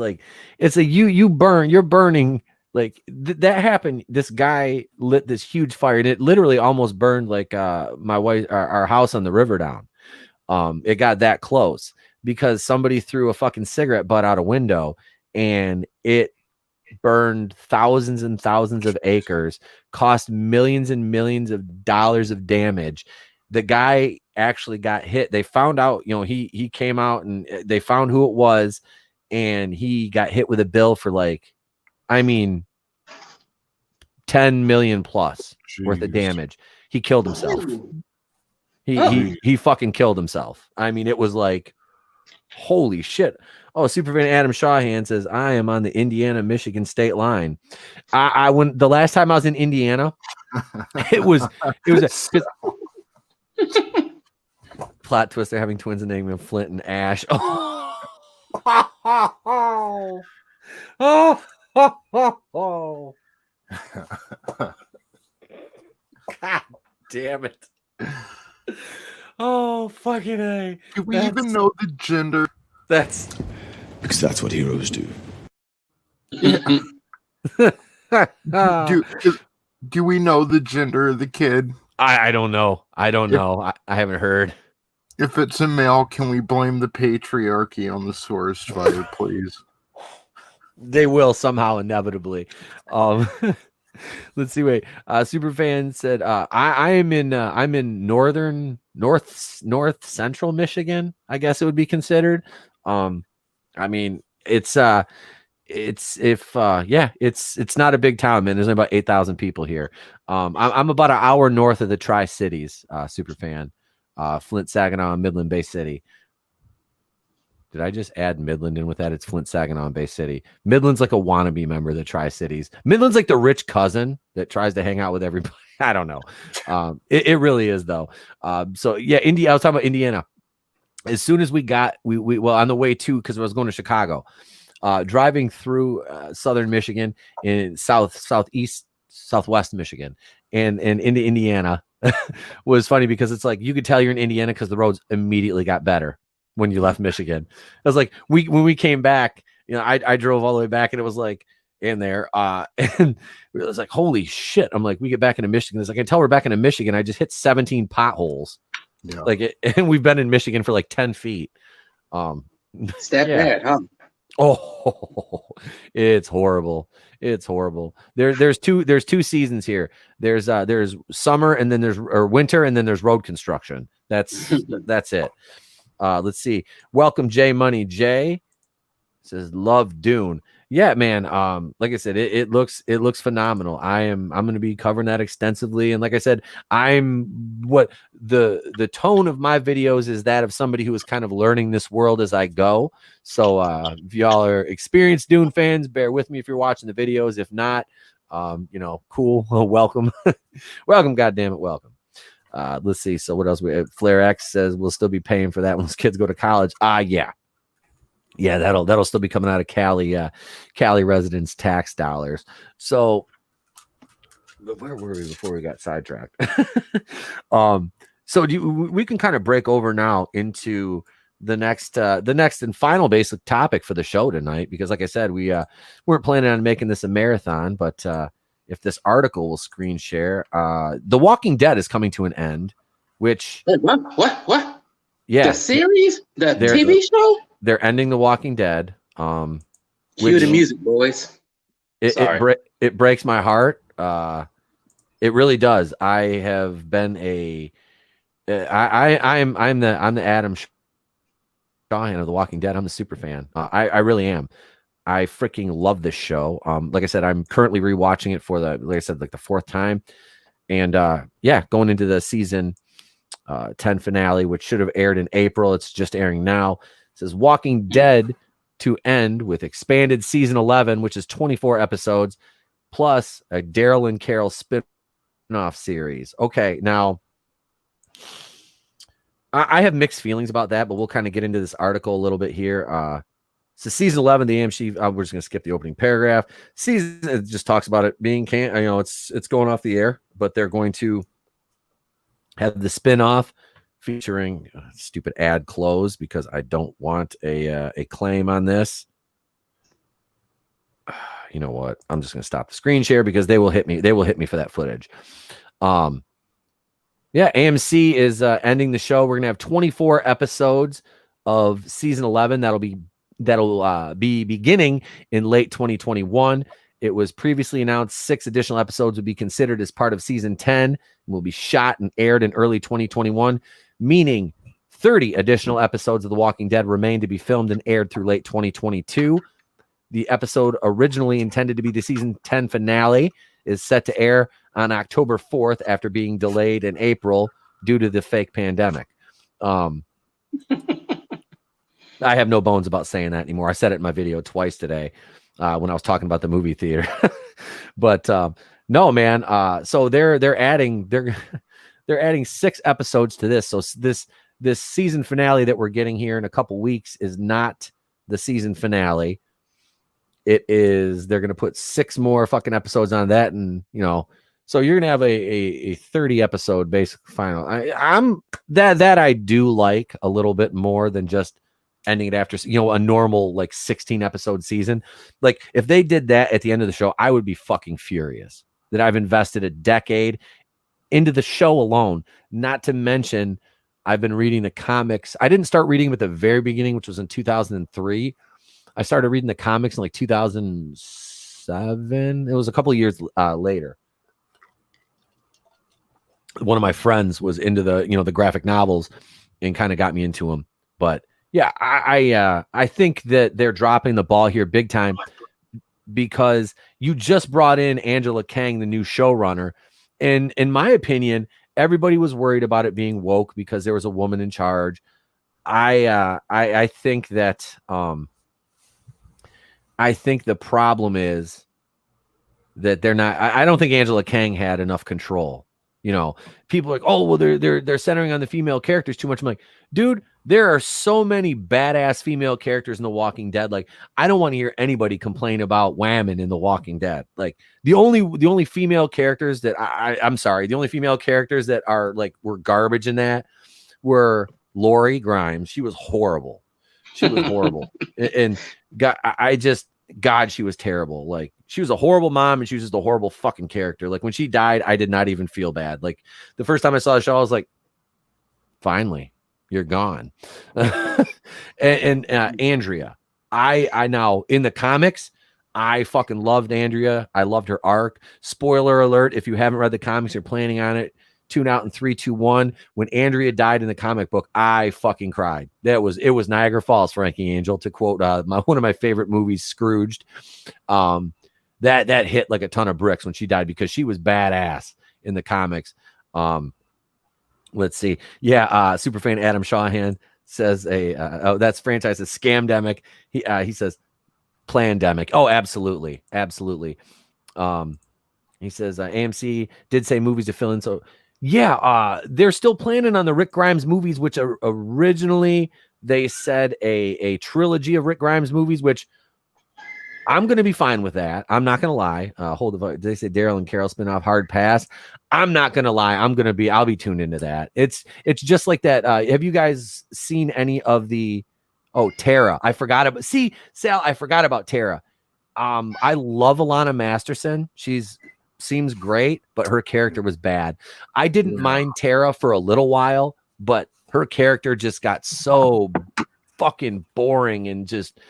it's you're burning. Like that happened. This guy lit this huge fire, and it literally almost burned my wife, our house on the river down. It got that close because somebody threw a fucking cigarette butt out a window, and it burned thousands and thousands of acres, cost millions and millions of dollars of damage. The guy actually got hit. They found out, he came out, and they found who it was, and he got hit with a bill for 10 million plus worth of damage. He killed himself. He fucking killed himself. I mean, it was like, holy shit. Oh, Superfan Adam Shawhan says, I am on the Indiana-Michigan state line. When the last time I was in Indiana, it was plot twist. They're having twins and naming Flint and Ash. Oh. God damn it. Oh, fucking A. Do we even know the gender? Because that's what heroes do. Do we know the gender of the kid? I don't know. I haven't heard. If it's a male, can we blame the patriarchy on the forest fire, please? They will somehow, inevitably. Let's see. Wait, Superfan said, I am in I'm in north central Michigan, I guess it would be considered. I mean, it's it's not a big town, man. There's only about 8,000 people here. I'm about an hour north of the Tri-Cities, Superfan. Flint, Saginaw, Midland, Bay City. Did I just add Midland in with that? It's Flint, Saginaw, and Bay City. Midland's like a wannabe member of the Tri-Cities. Midland's like the rich cousin that tries to hang out with everybody. I don't know. It really is, though. So yeah, I was talking about Indiana. As soon as we well, on the way to, because I was going to Chicago, driving through southern Michigan and southwest Michigan and into Indiana was funny because it's like you could tell you're in Indiana because the roads immediately got better when you left Michigan. I was like, when we came back, I drove all the way back and it was like in there. And it was like, holy shit. I'm like, we get back into Michigan. It's like, I can tell we're back into Michigan. I just hit 17 potholes. Yeah. And we've been in Michigan for like 10 feet. It's that bad, huh? Oh, it's horrible. It's horrible. There's two seasons here. There's summer and then there's winter and then there's road construction. That's it. Let's see. Welcome, J Money. Jay says, love Dune. Yeah, man. Like I said, it looks phenomenal. I'm going to be covering that extensively. And like I said, what the tone of my videos is that of somebody who is kind of learning this world as I go. So if y'all are experienced Dune fans, bear with me if you're watching the videos. If not, cool. Welcome. Welcome, goddammit, welcome. Let's see. So what else? Flare X says we'll still be paying for that when those kids go to college. Yeah, that'll still be coming out of Cali residents' tax dollars. So where were we before we got sidetracked? So we can kind of break over now into the next and final basic topic for the show tonight, because like I said, we weren't planning on making this a marathon, but if this article will screen share, The Walking Dead is coming to an end, which what? Yeah, the series, the TV show. They're ending The Walking Dead. Cue the music, boys. It breaks my heart. It really does. I have been I'm the Adam Shahan of The Walking Dead. I'm the super fan. I really am. I freaking love this show. Like I said, I'm currently rewatching it for the fourth time, and going into the season 10 finale, which should have aired in April. It's just airing now. It says Walking Dead to end with expanded season 11, which is 24 episodes, plus a Daryl and Carol spin-off series. Okay, now I have mixed feelings about that, but we'll kind of get into this article a little bit here. So season 11, the AMC, we're just going to skip the opening paragraph. It just talks about it being it's going off the air, but they're going to have the spin-off featuring stupid ad close because I don't want a claim on this. You know what? I'm just going to stop the screen share because they will hit me. They will hit me for that footage. AMC is ending the show. We're going to have 24 episodes of season 11. That'll be beginning in late 2021. It was previously announced 6 additional episodes would be considered as part of season 10 and will be shot and aired in early 2021, meaning 30 additional episodes of The Walking Dead remain to be filmed and aired through late 2022. The episode originally intended to be the season 10 finale is set to air on October 4th after being delayed in April due to the fake pandemic. I have no bones about saying that anymore. I said it in my video twice today when I was talking about the movie theater. But no, man. So they're adding 6 episodes to this. So this season finale that we're getting here in a couple weeks is not the season finale. It is, they're going to put 6 more fucking episodes on that. And, so you're going to have a 30 episode basic final. I'm that I do like a little bit more than just ending it after, a normal like 16 episode season. Like if they did that at the end of the show, I would be fucking furious that I've invested a decade into the show alone, not to mention I've been reading the comics. I didn't start reading them at the very beginning, which was in 2003. I started reading the comics in like 2007. It was a couple of years later. One of my friends was into the graphic novels and kind of got me into them. But yeah, I think that they're dropping the ball here big time, because you just brought in Angela Kang, the new showrunner. And in my opinion, everybody was worried about it being woke because there was a woman in charge. I think that I think the problem is that they're not. I don't think Angela Kang had enough control. People are like, oh, well, they're centering on the female characters too much. I'm like, dude, there are so many badass female characters in The Walking Dead. Like, I don't want to hear anybody complain about women in The Walking Dead. Like, the only female characters that I'm sorry, the only female characters that are like were garbage in that were Lori Grimes. She was horrible. And God, she was terrible. Like, she was a horrible mom, and she was just a horrible fucking character. Like, when she died, I did not even feel bad. Like, the first time I saw the show, I was like, finally, you're gone. and Andrea, I now in the comics, I fucking loved Andrea. I loved her arc. Spoiler alert: if you haven't read the comics, you're planning on it, tune out in 3, 2, 1. When Andrea died in the comic book, I fucking cried. It was Niagara Falls, Frankie Angel, to quote one of my favorite movies, Scrooged. That hit like a ton of bricks when she died, because she was badass in the comics. Let's see. Yeah, superfan Adam Shawhan says that's franchise is scamdemic. He says plandemic. Oh, absolutely. He says AMC did say movies to fill in. So yeah, they're still planning on the Rick Grimes movies, which originally they said a trilogy of Rick Grimes movies, which I'm going to be fine with that. I'm not going to lie. Did they say Daryl and Carol spinoff? Hard pass. I'm not going to lie. I'll be tuned into that. It's just like that. Have you guys seen any of the, Tara? I forgot about, Sal, I forgot about Tara. I love Alana Masterson. Seems great, but her character was bad. I didn't mind Tara for a little while, but her character just got so fucking boring, and just,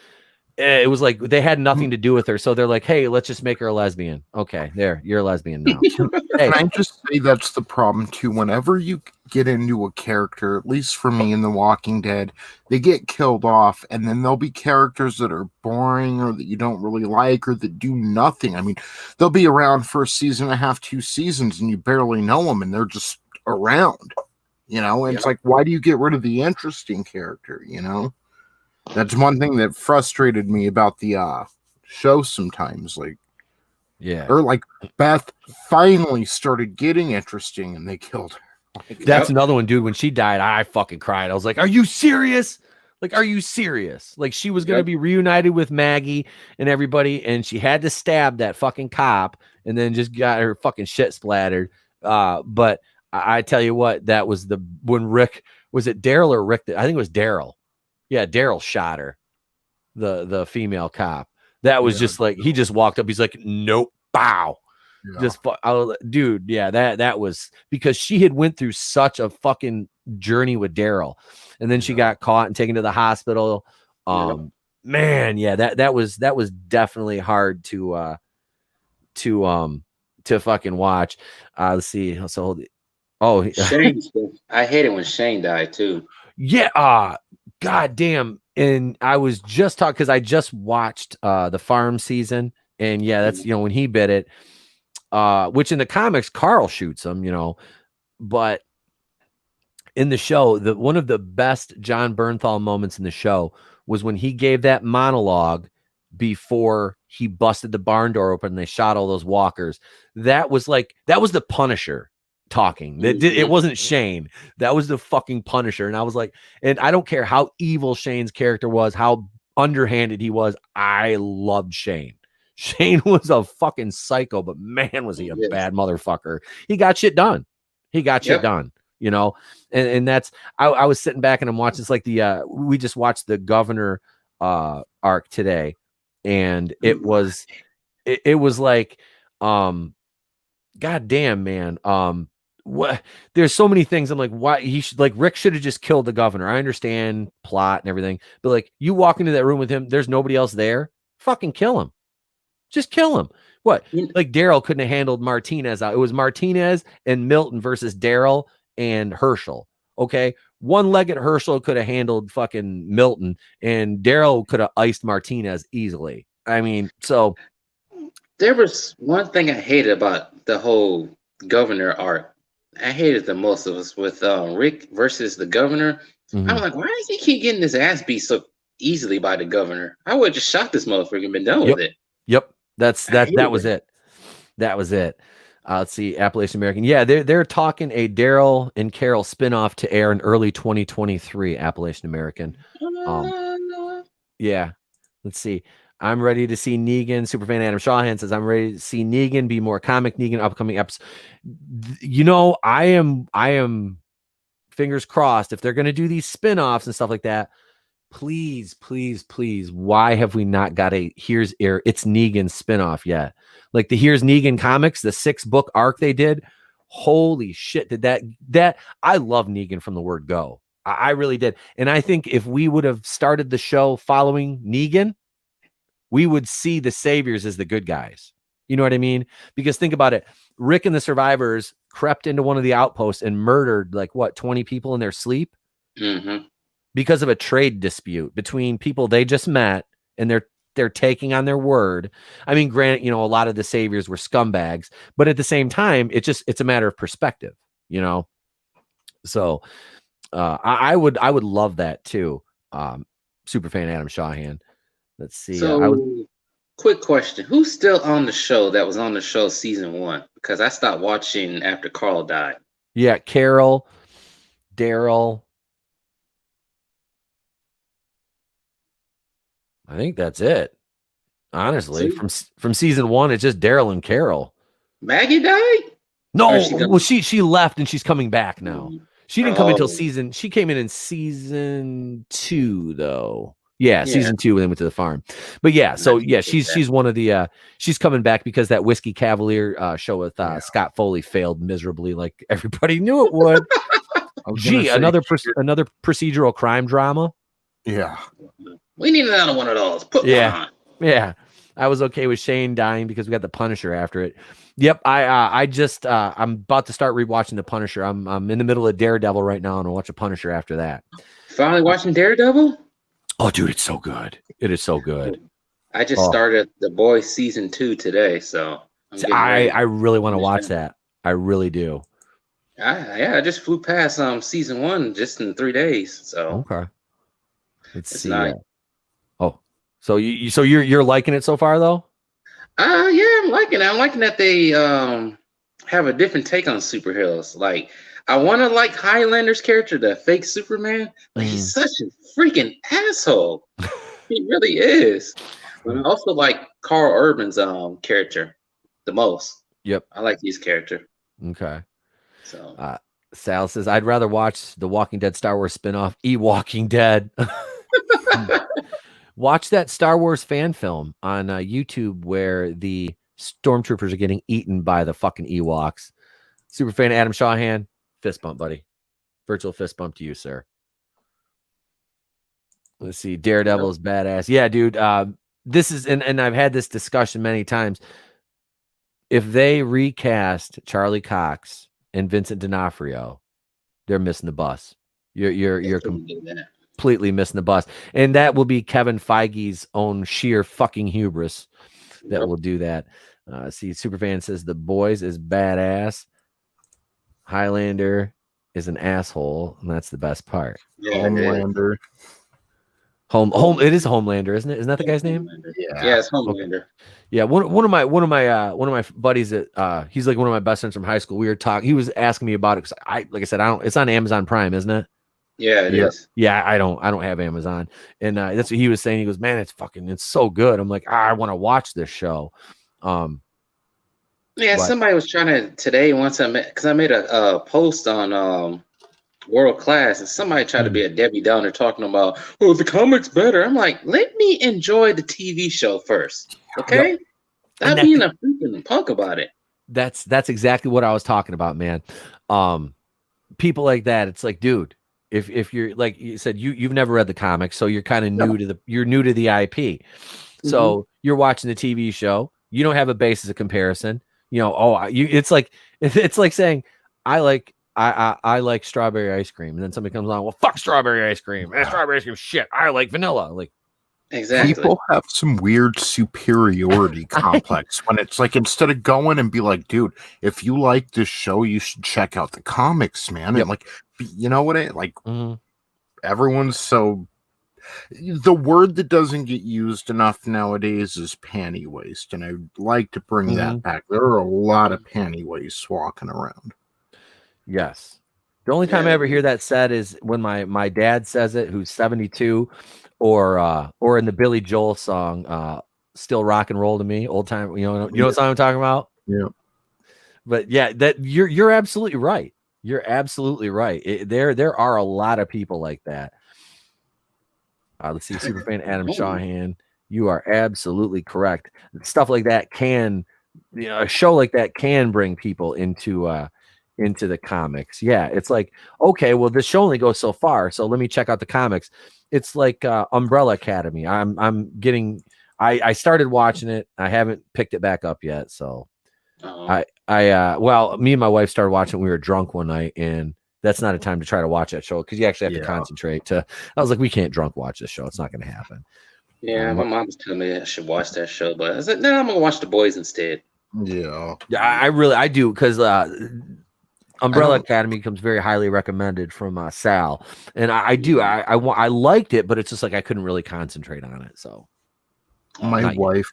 it was like they had nothing to do with her. So they're like, hey, let's just make her a lesbian. Okay, there, you're a lesbian now. Hey. Can I just say that's the problem too? Whenever you get into a character, at least for me in The Walking Dead, they get killed off, and then there'll be characters that are boring or that you don't really like or that do nothing. I mean, they'll be around for a season and a half, 2 seasons, and you barely know them, and they're just around. And it's like, why do you get rid of the interesting character? That's one thing that frustrated me about the show sometimes. Like, or like Beth finally started getting interesting, and they killed her. That's another one, dude. When she died, I fucking cried. I was like, are you serious? Like, she was going to be reunited with Maggie and everybody, and she had to stab that fucking cop and then just got her fucking shit splattered. But I tell you what, that was when Rick, was it Daryl or Rick? I think it was Daryl. Yeah, Daryl shot her, the female cop. That was just like, he just walked up. He's like, nope, bow. Yeah. Dude, yeah, that was because she had went through such a fucking journey with Daryl, and then she got caught and taken to the hospital. Man, yeah, that was definitely hard to fucking watch. Let's see. So, Shane, I hate it when Shane died too. Yeah, god damn. And I was just talking, because I just watched the farm season, and yeah, that's when he bit it. Which in the comics, Carl shoots him, but in the show, one of the best John Bernthal moments in the show was when he gave that monologue before he busted the barn door open and they shot all those walkers. That was the Punisher talking. It wasn't Shane. That was the fucking Punisher. And I was like, and I don't care how evil Shane's character was, how underhanded he was. I loved Shane. Shane was a fucking psycho, but man, was he a bad motherfucker. He got shit done. Shit done, and that's, I was sitting back and I'm watching, it's like we just watched the Governor arc today, and it was like, god damn, man. what? There's so many things. I'm like, why he should like Rick should have just killed the governor. I understand plot and everything, but like you walk into that room with him, there's nobody else there. Fucking kill him. Just kill him. What? Like Daryl couldn't have handled Martinez out. It was Martinez and Milton versus Daryl and Herschel. Okay. One-legged Herschel could have handled fucking Milton, and Daryl could have iced Martinez easily. I mean, so there was one thing I hated about the whole governor arc. I hated the most of us with Rick versus the governor. Mhm. I'm like, why does he keep getting his ass beat so easily by the governor? I would have just shot this motherfucker and been done with it. Yep. That was it. That was it. Let's see, Appalachian American. Yeah, they're talking a Daryl and Carol spinoff to air in early 2023. Appalachian American. Yeah. Let's see. I'm ready to see Negan. Superfan Adam Shawhan says, I'm ready to see Negan be more comic Negan upcoming episodes. You know, I am fingers crossed if they're going to do these spinoffs and stuff like that. Please, please, please. Why have we not got a It's Negan spinoff yet? Like the Here's Negan comics, the 6-book arc they did. Holy shit. Did that I love Negan from the word go. I really did. And I think if we would have started the show following Negan, we would see the saviors as the good guys. You know what I mean? Because think about it. Rick and the survivors crept into one of the outposts and murdered 20 people in their sleep. Mm-hmm. Because of a trade dispute between people they just met, and they're taking on their word. I mean, granted, a lot of the saviors were scumbags, but at the same time, it's a matter of perspective, So I would love that too. Superfan Adam Shawhan. Let's see. So, quick question: who's still on the show that was on the show season 1? Because I stopped watching after Carl died. Yeah, Carol, Daryl. I think that's it. Honestly, from season 1, it's just Daryl and Carol. Maggie died? No, she left and she's coming back now. She didn't come until she came in season 2 though. Yeah, season 2 and then went to the farm. But yeah, so yeah, she's one of the she's coming back because that Whiskey Cavalier show with Scott Foley failed miserably like everybody knew it would. Gee, another procedural crime drama. Yeah. We need another one of those. Put one on. Yeah. I was okay with Shane dying because we got the Punisher after it. Yep. I'm about to start rewatching the Punisher. I'm in the middle of Daredevil right now, and I'll watch a Punisher after that. Finally watching Daredevil? Oh, dude, it's so good. It is so good. I just started The Boys season 2 today, so I really want to watch that. I really do. I just flew past season 1 just in 3 days. So okay. Let's see. So you're liking it so far though? Yeah, I'm liking it. I'm liking that they have a different take on superheroes. Like, I want to like Highlander's character, the fake Superman, but he's such a freaking asshole. He really is. But I also like Carl Urban's character the most. Yep, I like his character. Okay. So Sal says, I'd rather watch the Walking Dead Star Wars spinoff, Walking Dead. Watch that Star Wars fan film on YouTube where the stormtroopers are getting eaten by the fucking Ewoks. Superfan Adam Shawhan, fist bump, buddy. Virtual fist bump to you, sir. Let's see. Daredevil is badass. Yeah, dude. This is, and I've had this discussion many times. If they recast Charlie Cox and Vincent D'Onofrio, they're missing the bus. You're completely missing the bus, and that will be Kevin Feige's own sheer fucking hubris that will do that. See, Superfan says The Boys is badass. Highlander is an asshole, and that's the best part. Yeah, Homelander. It is Homelander, isn't it? Isn't that the guy's name? Yeah, it's Homelander. Okay. Yeah, one of my buddies that he's like one of my best friends from high school. We were talking. He was asking me about it because like I said, it's on Amazon Prime, isn't it? Yeah, it is. Yeah, I don't have Amazon, and that's what he was saying. He goes, "Man, it's so good." I'm like, I want to watch this show. Somebody was trying to today once because I made a post on World Class, and somebody tried to be a Debbie Downer talking about, oh, the comic's better. I'm like, let me enjoy the TV show first, okay? Stop being a freaking punk about it. That's exactly what I was talking about, man. People like that, it's like, dude, if you're like you said, you've never read the comics, so you're kind of new to the IP. So you're watching the TV show, you don't have a basis of comparison. You know, it's like saying I like strawberry ice cream, and then somebody comes along, well, fuck strawberry ice cream. Strawberry ice cream shit. I like vanilla. Like, exactly. People have some weird superiority complex when it's like, instead of going and be like, dude, if you like this show, you should check out the comics, man. Yep. And like, you know what? Everyone's so. The word that doesn't get used enough nowadays is panty waste, and I'd like to bring that back. There are a lot of panty waste walking around. Yes. The only time I ever hear that said is when my dad says it, who's 72, or in the Billy Joel song, "Still Rock and Roll to Me," old time. You know what song I'm talking about? Yeah. But yeah, that you're absolutely right. You're absolutely right. There are a lot of people like that. Let's see, Superfan Adam Shawhan. You are absolutely correct. Stuff like that can, a show like that can bring people into the comics. Yeah, it's like, okay, well, this show only goes so far, so let me check out the comics. It's like Umbrella Academy. I started watching it. I haven't picked it back up yet. So well, me and my wife started watching. We were drunk one night, and that's not a time to try to watch that show because you actually have to concentrate. I was like, we can't drunk watch this show. It's not going to happen. Yeah, my mom was telling me I should watch that show, but I was like, no, I'm gonna watch The Boys instead. Yeah, I do, because Umbrella Academy becomes very highly recommended from Sal, and I liked it, but it's just like I couldn't really concentrate on it. So my wife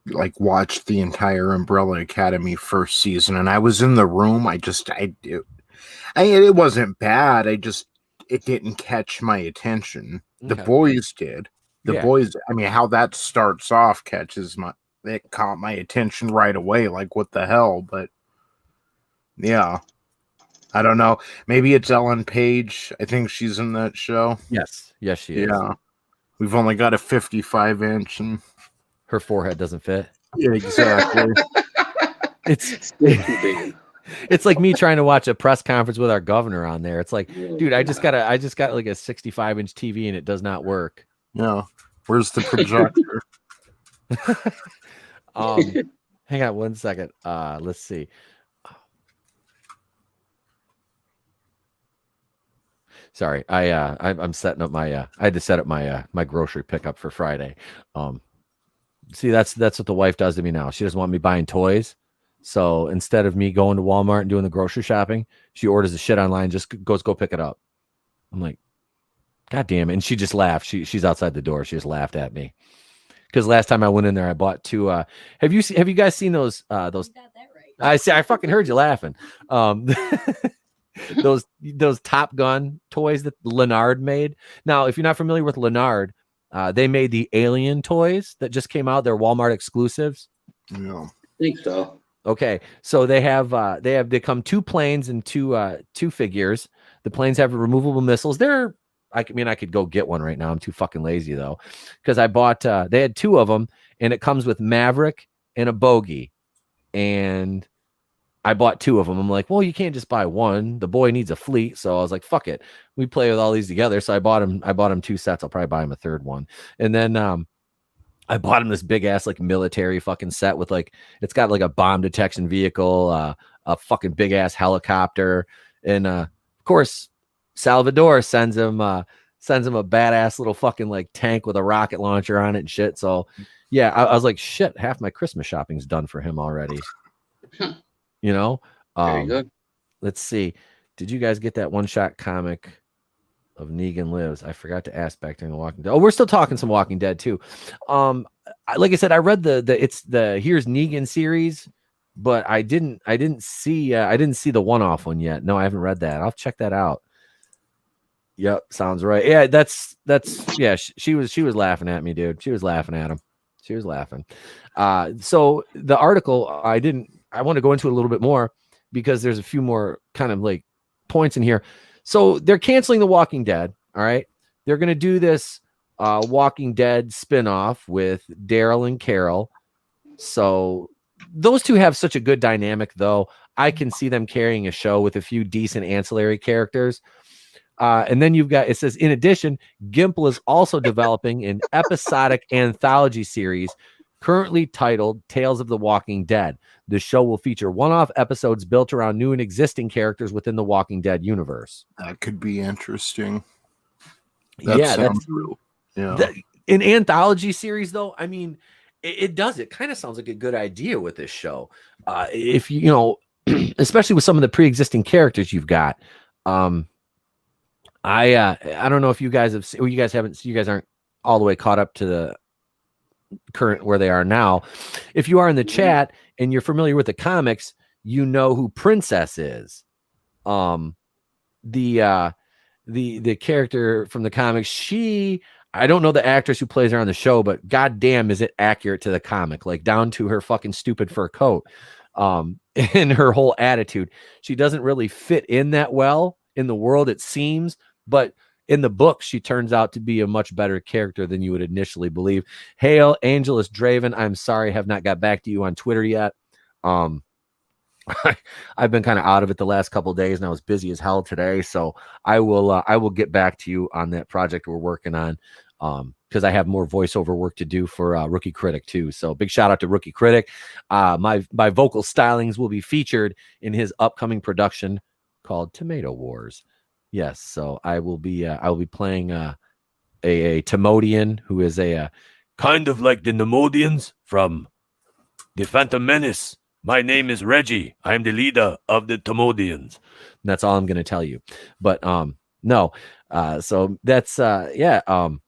like watched the entire Umbrella Academy first season, and I was in the room. It wasn't bad. It didn't catch my attention. Okay. The Boys did. The Boys. I mean, how that starts off it caught my attention right away. Like, what the hell? But yeah, I don't know. Maybe it's Ellen Page. I think she's in that show. Yes, she is. Yeah, we've only got a 55-inch, and her forehead doesn't fit. Yeah, exactly. It's like me trying to watch a press conference with our governor on there. It's like, dude, I just got like a 65-inch TV and it does not work. Yeah. Where's the projector? Hang on one second. Let's see. Sorry, I'm setting up my I had to set up my grocery pickup for Friday. See, that's what the wife does to me now. She doesn't want me buying toys. So instead of me going to Walmart and doing the grocery shopping, she orders the shit online, just go pick it up. I'm like, God damn it. And she just laughed. She's outside the door. She just laughed at me. Because last time I went in there, I bought two. Have you guys seen those? You got that right. I fucking heard you laughing. Those Top Gun toys that Leonard made. Now, if you're not familiar with Leonard, they made the Alien toys that just came out. They're Walmart exclusives. Yeah, I think so. Okay, so they come two planes and two figures. The planes have removable missiles. I could go get one right now. I'm too fucking lazy though, because I bought. They had two of them, and it comes with Maverick and a bogey, and I bought two of them. I'm like, well, you can't just buy one. The boy needs a fleet, so I was like, fuck it. We play with all these together. So I bought him two sets. I'll probably buy him a third one, and then I bought him this big ass like military fucking set with like, it's got like a bomb detection vehicle, a fucking big ass helicopter, and of course Salvador sends him a badass little fucking like tank with a rocket launcher on it and shit. So yeah, I was like, shit, half my Christmas shopping's done for him already. You know, Very good. Let's see. Did you guys get that one-shot comic of Negan Lives? I forgot to ask back during the Walking Dead. Oh, we're still talking some Walking Dead too. Like I said, I read it's the Here's Negan series, but I didn't see the one-off one yet. No, I haven't read that. I'll check that out. Yep, sounds right. Yeah, that's yeah. She was laughing at me, dude. She was laughing at him. She was laughing. So the article I want to go into it a little bit more because there's a few more kind of like points in here. So they're canceling The Walking Dead. All right. They're going to do this Walking Dead spinoff with Daryl and Carol. So those two have such a good dynamic, though. I can see them carrying a show with a few decent ancillary characters. And then you've got, it says, in addition, Gimple is also developing an episodic anthology series currently titled Tales of the Walking Dead. The show will feature one-off episodes built around new and existing characters within the Walking Dead universe. That could be interesting. That's real. Yeah. An anthology series, though, I mean, it does. It kind of sounds like a good idea with this show. If you know, especially with some of the pre-existing characters you've got. I don't know if you guys have, or you guys haven't, you guys aren't all the way caught up to the current where they are now. If you are in the chat and you're familiar with the comics, you know who Princess is. The character from the comics, I don't know the actress who plays her on the show, but goddamn, is it accurate to the comic, like down to her fucking stupid fur coat, and her whole attitude. She doesn't really fit in that well in the world, it seems, but in the book, she turns out to be a much better character than you would initially believe. Hail, Angelus Draven. I'm sorry, have not got back to you on Twitter yet. I've been kind of out of it the last couple of days, and I was busy as hell today. So I will get back to you on that project we're working on, because I have more voiceover work to do for Rookie Critic too. So big shout out to Rookie Critic. My vocal stylings will be featured in his upcoming production called Tomato Wars. Yes, so I will be playing a Timodian who is a kind of like the Nemodians from the Phantom Menace. My name is Reggie. I'm the leader of the Timodians. That's all I'm going to tell you. But no, so that's it'll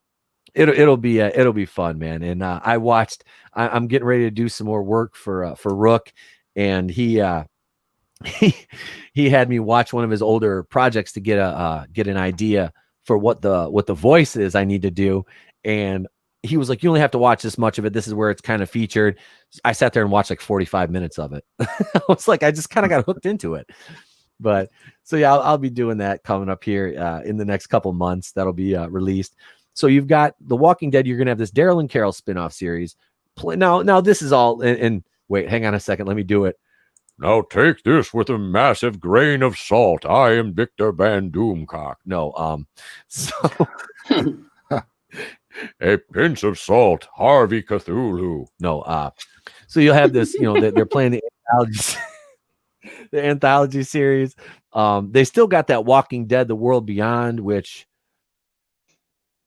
be fun, man. And I'm getting ready to do some more work for Rook, and he had me watch one of his older projects to get an idea for what the voice is I need to do. And he was like, you only have to watch this much of it. This is where it's kind of featured. I sat there and watched like 45 minutes of it. I was like, I just kind of got hooked into it. But so yeah, I'll be doing that coming up here in the next couple months. That'll be released. So you've got The Walking Dead. You're going to have this Daryl and Carol spinoff series. Now this is all, and wait, hang on a second. Let me do it. Now take this with a massive grain of salt. I am Victor Van Doomcock. No, so a pinch of salt, Harvey Cthulhu. No, so you'll have this, they're playing the anthology series. They still got that Walking Dead, The World Beyond, which,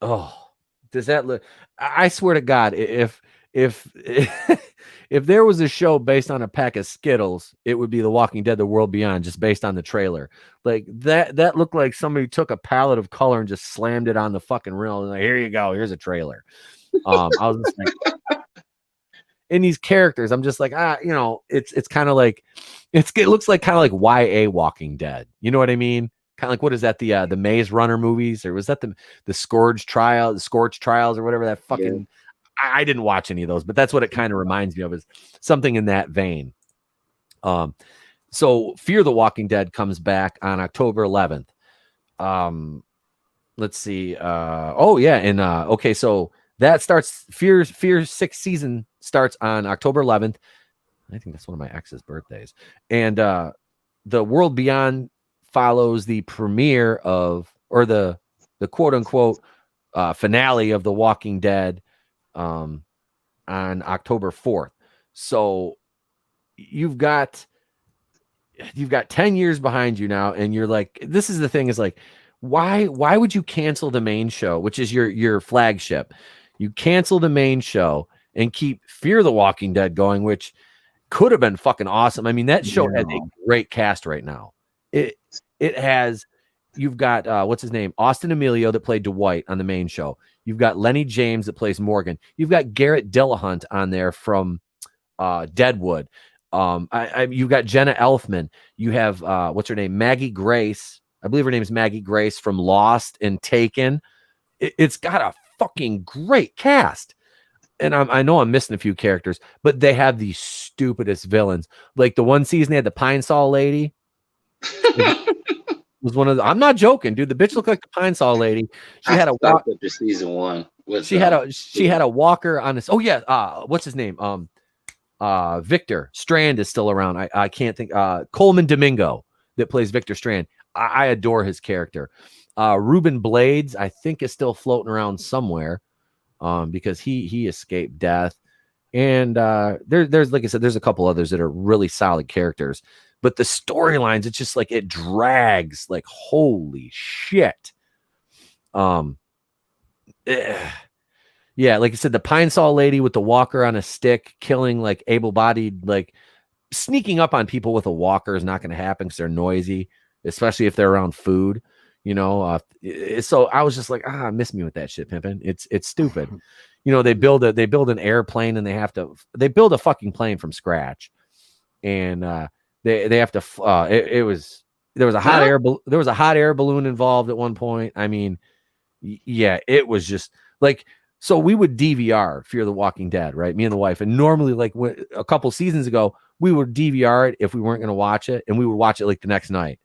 does that look? I swear to God, if there was a show based on a pack of Skittles, it would be The Walking Dead, The World Beyond, just based on the trailer. Like that looked like somebody took a palette of color and just slammed it on the fucking reel. And like, here you go, here's a trailer. I was just like, in these characters, I'm just like, it's kind of like, it looks like kind of like YA Walking Dead. You know what I mean? Kind of like, what is that? The Maze Runner movies, or was that the Scourge Trials or whatever that fucking. Yeah. I didn't watch any of those, but that's what it kind of reminds me of, is something in that vein. So Fear the Walking Dead comes back on October 11th. Let's see. Okay. So that starts, Fear 6th season starts on October 11th. I think that's one of my ex's birthdays. And The World Beyond follows the premiere of, or the quote unquote finale of The Walking Dead on October 4th. So you've got 10 years behind you now, and you're like, this is the thing, is like, why would you cancel the main show, which is your flagship? You cancel the main show and keep Fear the Walking Dead going, which could have been fucking awesome. I mean, that show has a great cast right now. It has, you've got what's his name, Austin Emilio, that played Dwight on the main show. You've got Lenny James that plays Morgan. You've got Garrett Dillahunt on there from Deadwood. You've got Jenna Elfman. You have what's her name, Maggie Grace. I believe her name is Maggie Grace from Lost and Taken. It's got a fucking great cast. And I know I'm missing a few characters, but they have the stupidest villains. Like the one season they had the Pine Sol lady. Was one of the, I'm not joking, dude. The bitch looked like the Pine Sol lady. She had a walk after season 1. She had a walker on this. Oh yeah, what's his name? Victor Strand is still around. I can't think. Coleman Domingo that plays Victor Strand. I adore his character. Ruben Blades, I think, is still floating around somewhere, because he escaped death. And there's, like I said, there's a couple others that are really solid characters. But the storylines, it's just like it drags like holy shit. Yeah, like I said, the Pine Sol lady with the walker on a stick killing like able-bodied, like sneaking up on people with a walker is not going to happen because they're noisy, especially if they're around food. So I was just like, miss me with that shit, pimpin'. It's stupid. They build an airplane and they build a fucking plane from scratch, and they have to. There was a hot air balloon involved at one point. I mean, yeah, it was just like. So we would DVR Fear the Walking Dead, right? Me and the wife, and normally, like a couple seasons ago, we would DVR it if we weren't going to watch it, and we would watch it like the next night.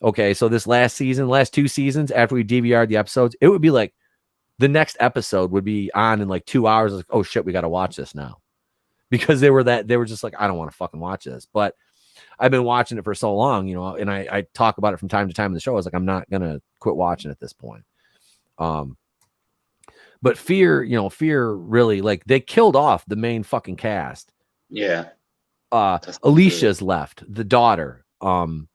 Okay, so this last 2 seasons, after we DVR'd the episodes, it would be like the next episode would be on in like 2 hours. Like, oh shit, we got to watch this now, because they were just like, I don't want to fucking watch this. But I've been watching it for so long, and I talk about it from time to time in the show. I was like, I'm not gonna quit watching at this point. But Fear really, like, they killed off the main fucking cast. Yeah. Alicia's left, the daughter. The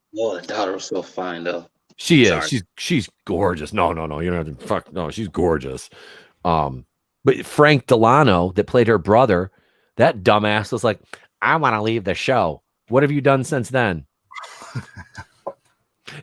daughter was so fine though. She is. She's gorgeous. No. You don't have to fuck. No, she's gorgeous. But Frank Delano that played her brother, that dumbass was like, I want to leave the show. What have you done since then?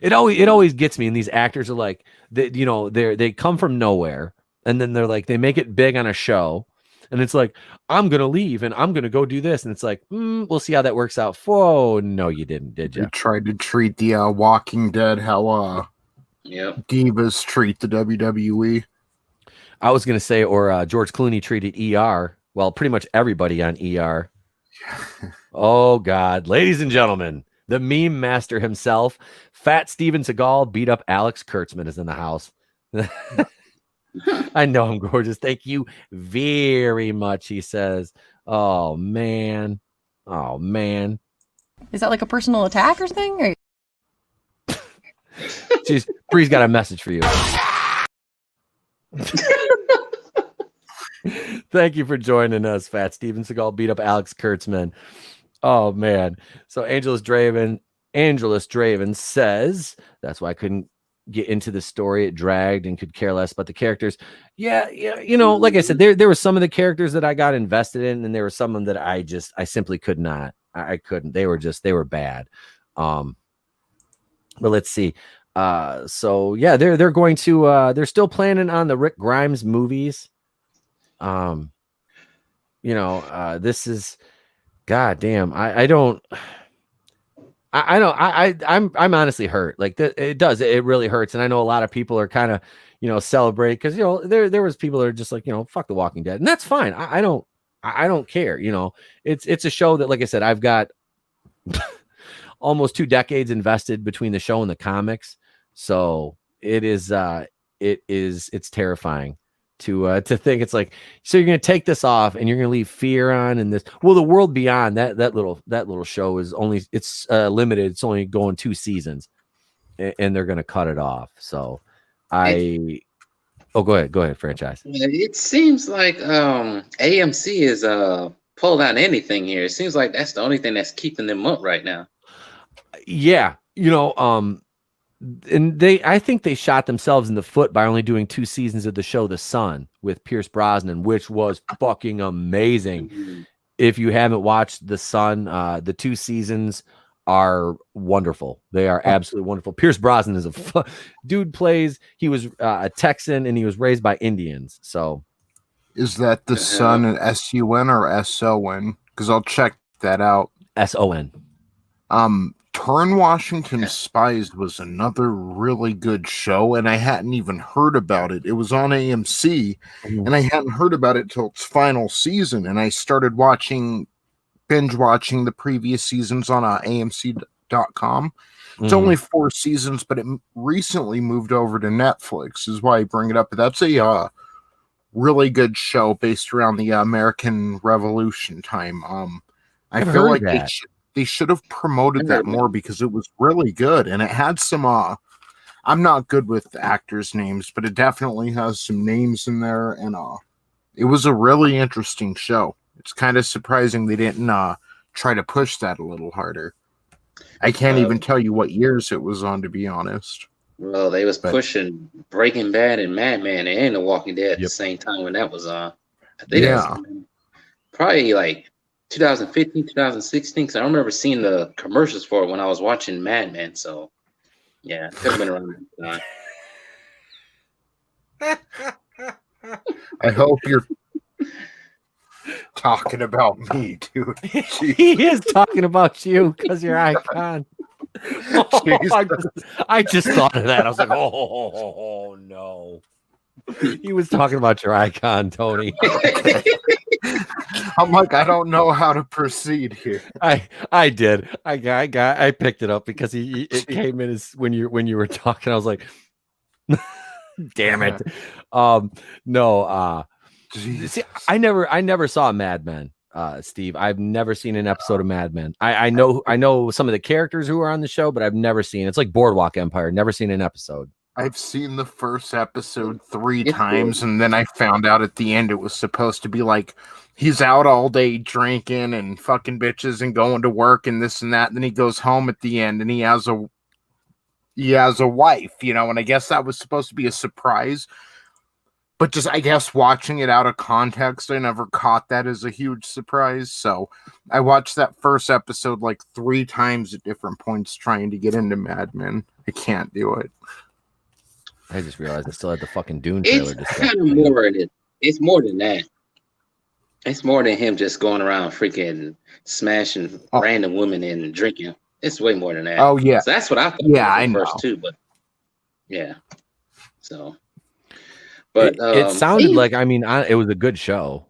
It always gets me. And these actors are like, they come from nowhere. And then they're like, they make it big on a show. And it's like, I'm going to leave and I'm going to go do this. And it's like, we'll see how that works out. Whoa, no, you didn't, did you? You tried to treat the Walking Dead how divas treat the WWE. I was going to say, or George Clooney treated ER. Well, pretty much everybody on ER. Oh, God. Ladies and gentlemen, the meme master himself, Fat Steven Seagal, beat up Alex Kurtzman, is in the house. I know I'm gorgeous. Thank you very much, he says. Oh, man. Is that like a personal attack or something? Bree's got a message for you. Thank you for joining us, Fat Steven Seagal beat up Alex Kurtzman. Oh, man. So Angelus Draven says, that's why I couldn't get into the story. It dragged and could care less about the characters. Yeah, like I said, there were some of the characters that I got invested in, and there were some of them that I simply could not. I couldn't. They were bad. But let's see. So yeah, they're going to they're still planning on the Rick Grimes movies. This is goddamn. I'm honestly hurt. Like it really hurts. And I know a lot of people are kind of, celebrate because, there was people that are just like, fuck The Walking Dead, and that's fine. I don't care. It's a show that, like I said, I've got almost 2 decades invested between the show and the comics. So it's terrifying to think it's like, so you're going to take this off and you're going to leave Fear on, and this, well, The World Beyond, that little show is only, it's limited. It's only going 2 seasons and they're going to cut it off. So go ahead, franchise. It seems like AMC is pulled out anything here. It seems like that's the only thing that's keeping them up right now. Yeah. And I think they shot themselves in the foot by only doing 2 seasons of the show The Sun with Pierce Brosnan, which was fucking amazing. Mm-hmm. If you haven't watched The Sun, the 2 seasons are wonderful. They are absolutely wonderful. Pierce Brosnan is dude he was a Texan and he was raised by Indians. So is that The Sun and SUN or SON? Because I'll check that out. SON. Turn Washington Spies was another really good show, and I hadn't even heard about it. It was on AMC, and I hadn't heard about it till its final season, and I started binge watching the previous seasons on AMC.com. It's only 4 seasons, but it recently moved over to Netflix, is why I bring it up. But that's a really good show based around the American Revolution time. I I've feel heard like that. they should have promoted that more because it was really good and it had some I'm not good with actors' names, but it definitely has some names in there, and it was a really interesting show. It's kind of surprising they didn't try to push that a little harder. I can't even tell you what years it was on, to be honest. Well, they was pushing Breaking Bad and Mad Men and The Walking Dead at the same time when that was on. I think that was probably like 2015, 2016, because I remember seeing the commercials for it when I was watching Mad Men. So, yeah, it could have been around that time. I hope you're talking about me, dude. He is talking about you because you're icon. I just thought of that. I was like, oh no. He was talking about your icon, Tony. I'm like, I don't know how to proceed here. I did. I picked it up because it came in as when you were talking. I was like, damn it. No. See, I never saw Mad Men. Steve, I've never seen an episode of Mad Men. I know some of the characters who are on the show, but I've never seen. It's like Boardwalk Empire. Never seen an episode. I've seen the first episode 3 times, and then I found out at the end it was supposed to be like he's out all day drinking and fucking bitches and going to work and this and that. And then he goes home at the end and he has a wife, and I guess that was supposed to be a surprise. But just, I guess, watching it out of context, I never caught that as a huge surprise. So I watched that first episode like 3 times at different points trying to get into Mad Men. I can't do it. I just realized I still had the fucking Dune trailer. It's kind of more than it. It's more than that. It's more than him just going around freaking smashing random women and drinking. It's way more than that. Oh yeah, so that's what I thought. Yeah, I know. First too, but yeah. So, but it sounded like it was a good show.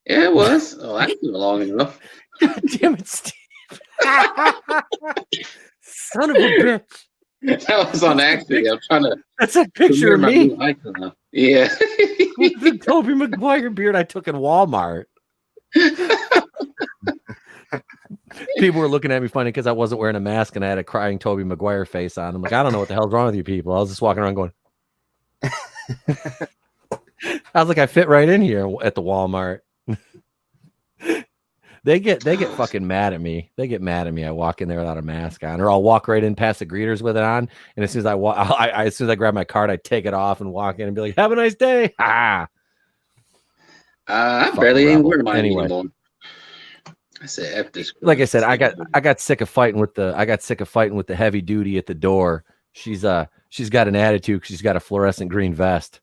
Yeah, it was. Oh, I didn't do it long enough. God damn it, Steve! Son of a bitch. That was on accident. I'm trying to. That's a picture of me. Yeah. The Tobey Maguire beard I took in Walmart. People were looking at me funny because I wasn't wearing a mask and I had a crying Tobey Maguire face on. I'm like, I don't know what the hell's wrong with you people. I was just walking around going. I was like, I fit right in here at the Walmart. They get fucking mad at me. They get mad at me. I walk in there without a mask on, or I'll walk right in past the greeters with it on. And as soon as as soon as I grab my card, I take it off and walk in and be like, "Have a nice day." I barely even wear mine anymore. I said, F this. Like I said, I got sick of fighting with the heavy duty at the door. She's got an attitude. She's got a fluorescent green vest.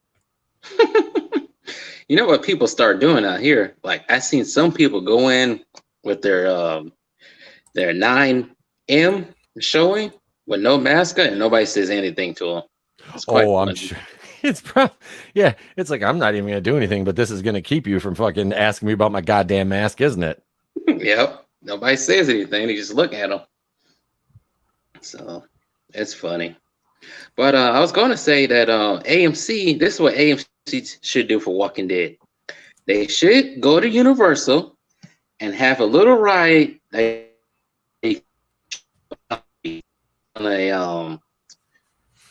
You know what people start doing out here? Like I seen some people go in with their 9M showing with no mask and nobody says anything to them. I'm sure. It's it's like, I'm not even gonna do anything, but this is gonna keep you from fucking asking me about my goddamn mask, isn't it? Yep. Nobody says anything. They just look at them. So it's funny. But I was going to say that AMC, this is what AMC should do for Walking Dead. They should go to Universal and have a little ride on a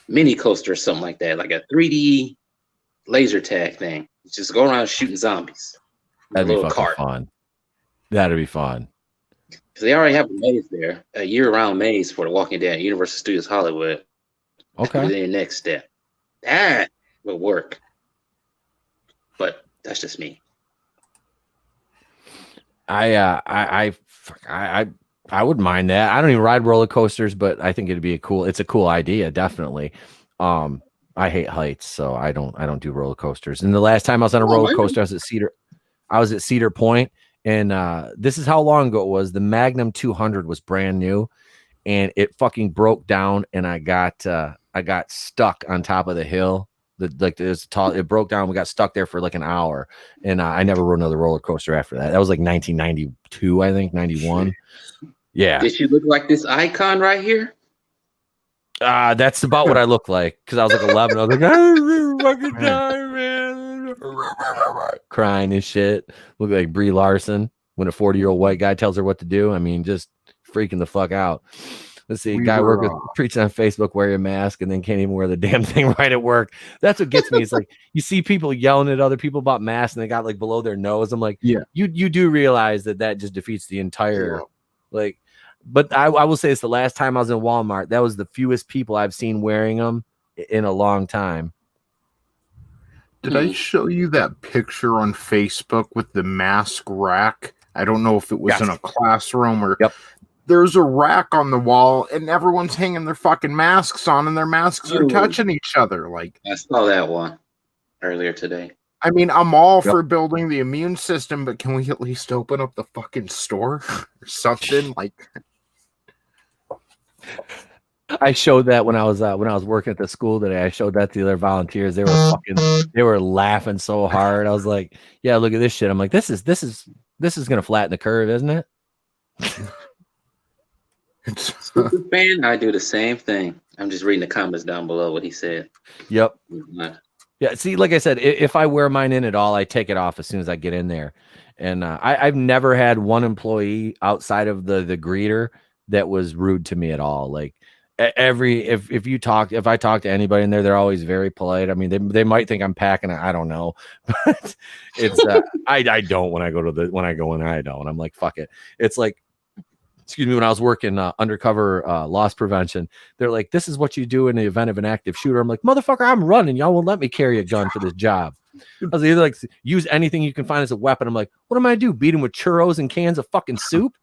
mini coaster or something like that, like a 3D laser tag thing. Just go around shooting zombies. That'd be fucking fun. That'd be fun. Because they already have a maze there, a year-round maze for the Walking Dead at Universal Studios Hollywood. Okay. The next step. That will work. But that's just me. I wouldn't mind that. I don't even ride roller coasters, but I think it's a cool idea, definitely. I hate heights, so I don't do roller coasters. And the last time I was on a roller coaster, I was at Cedar Point, and this is how long ago it was. The Magnum 200 was brand new, and it fucking broke down, and I got stuck on top of the hill. It broke down. We got stuck there for like an hour, and I never rode another roller coaster after that. That was like 1992, I think, 91. Yeah. Did you look like this icon right here? That's about what I look like, because I was like 11. I was like, I'm fucking dying, man. Crying and shit. Look like Brie Larson. when a 40-year-old white guy tells her what to do. I mean, just freaking the fuck out. Let's see, guy work with preaching on Facebook, wear your mask, and then can't even wear the damn thing right at work. That's what gets me. It's like you see people yelling at other people about masks and they got like below their nose. I'm like, yeah, you do realize that just defeats the entire like. But I will say it's the last time I was in Walmart. That was the fewest people I've seen wearing them in a long time. Did I show you that picture on Facebook with the mask rack? I don't know if it was in a classroom or. Yep. There's a rack on the wall, and everyone's hanging their fucking masks on, and their masks are touching each other. Like I saw that one earlier today. I mean, I'm all for building the immune system, but can we at least open up the fucking store or something? Like, I showed that when I was working at the school today. I showed that to the other volunteers. They were laughing so hard. I was like, "Yeah, look at this shit." I'm like, "This is gonna flatten the curve, isn't it?" Superfan, I do the same thing. I'm just reading the comments down below what he said. Yep. Yeah. See, like I said, if I wear mine in at all, I take it off as soon as I get in there. And I've never had one employee outside of the greeter that was rude to me at all. Like if I talk to anybody in there, they're always very polite. I mean, they might think I'm packing it. I don't know, but it's I don't when I go in, I don't. I'm like, fuck it. It's like, excuse me, when I was working undercover loss prevention, they're like, this is what you do in the event of an active shooter. I'm like, motherfucker, I'm running. Y'all won't let me carry a gun for this job. I was either like, use anything you can find as a weapon. I'm like, what am I do? Beat him with churros and cans of fucking soup?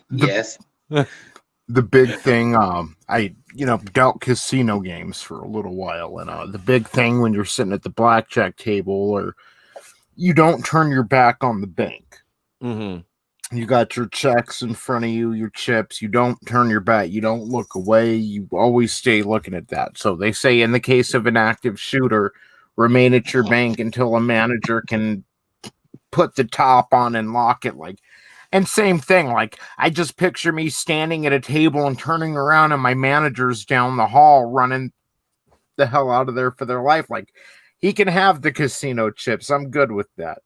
Yes. The big thing, I dealt casino games for a little while, and the big thing when you're sitting at the blackjack table, or you don't turn your back on the bank. Mm-hmm. You got your checks in front of you, your chips. You don't turn your back. You don't look away. You always stay looking at that. So they say in the case of an active shooter, remain at your bank until a manager can put the top on and lock it. And same thing. Like, I just picture me standing at a table and turning around, and my manager's down the hall running the hell out of there for their life. Like, he can have the casino chips. I'm good with that.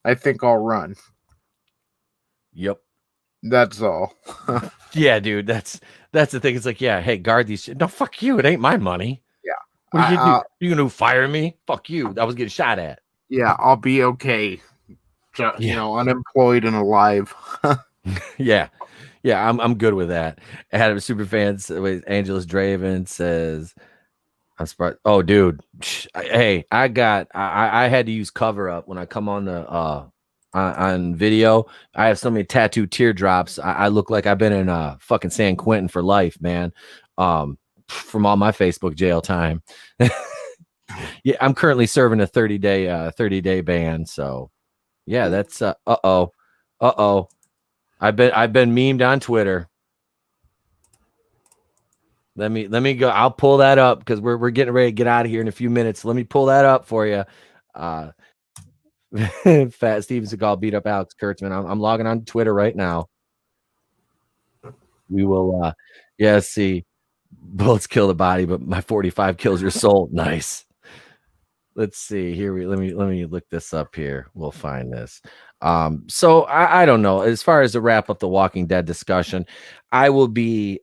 I think I'll run. Yep. That's all. Yeah, dude. That's the thing. It's like, yeah, hey, guard these shit. No, fuck you. It ain't my money. Yeah. What are you do? You gonna fire me? Fuck you. I was getting shot at. Yeah, I'll be okay. Unemployed and alive. Yeah. Yeah, I'm good with that. Adam Superfans with Angelus Draven says, I'm surprised. Oh, dude. Hey, I had to use cover up when I come on the on video. I have so many tattooed teardrops. I look like I've been in fucking San Quentin for life, man. From all my Facebook jail time. Yeah, I'm currently serving a 30-day ban. So yeah, that's uh-oh. I've been memed on Twitter. Let me go. I'll pull that up because we're getting ready to get out of here in a few minutes. Let me pull that up for you. Fat Steven Seagal beat up Alex Kurtzman. I'm logging on Twitter right now. We will see. Bullets kill the body, but my 45 kills your soul. Nice. Let's see here. Let me look this up here. We'll find this. So I don't know. As far as to wrap up the Walking Dead discussion, I will be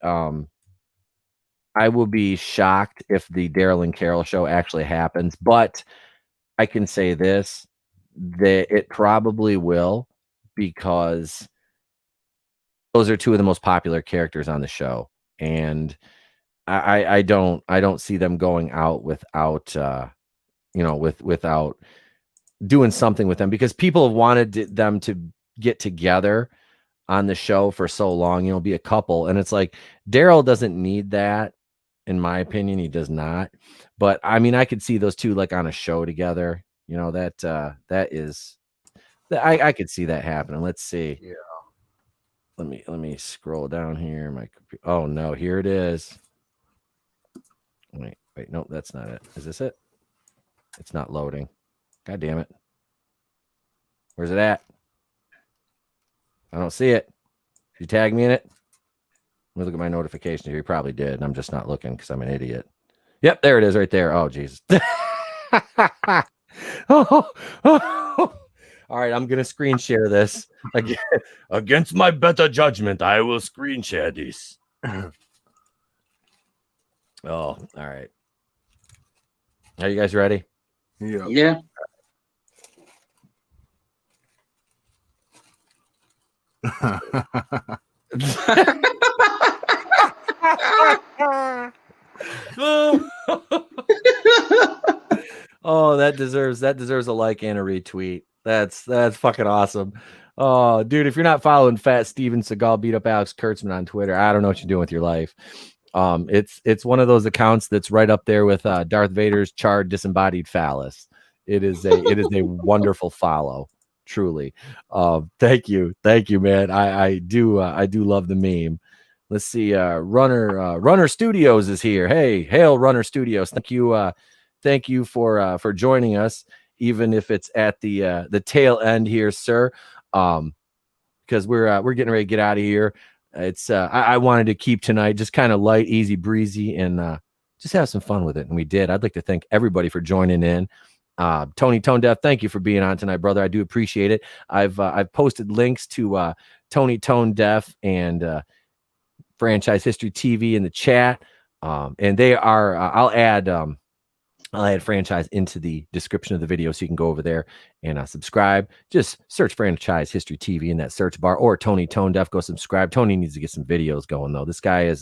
shocked if the Daryl and Carol show actually happens, but I can say this, that it probably will, because those are two of the most popular characters on the show, and I don't see them going out without without doing something with them, because people have wanted them to get together on the show for so long, be a couple, and it's like Daryl doesn't need that. In my opinion, he does not. But I mean, I could see those two like on a show together. That is, I could see that happening. Let's see. Yeah. Let me scroll down here. Oh no, here it is. Wait, nope, that's not it. Is this it? It's not loading. God damn it. Where's it at? I don't see it. Did you tag me in it? Let me look at my notifications here. You probably did, and I'm just not looking because I'm an idiot. Yep, there it is right there. Oh, Jesus. Oh. All right, I'm gonna screen share this. Against my better judgment, I will screen share this. Oh, all right. Are you guys ready? Yeah. Oh, that deserves a like and a retweet. That's fucking awesome. Oh, dude, if you're not following Fat Steven Seagal beat up Alex Kurtzman on Twitter, I don't know what you're doing with your life. It's one of those accounts that's right up there with Darth Vader's charred disembodied phallus. It is a wonderful follow, truly. Thank you, man. I do love the meme. Let's see. Runner Studios is here. Hey, hail Runner Studios. Thank you for joining us, even if it's at the tail end here, sir. Because we're getting ready to get out of here. It's I wanted to keep tonight just kind of light, easy breezy, and just have some fun with it, and we did. I'd like to thank everybody for joining in. Tony ToneDef, thank you for being on tonight, brother. I do appreciate it. I've posted links to Tony ToneDef and Franchise History TV in the chat, and they are. I'll add Franchise into the description of the video so you can go over there and subscribe. Just search Franchise History TV in that search bar, or Tony ToneDef. Go subscribe. Tony needs to get some videos going though. This guy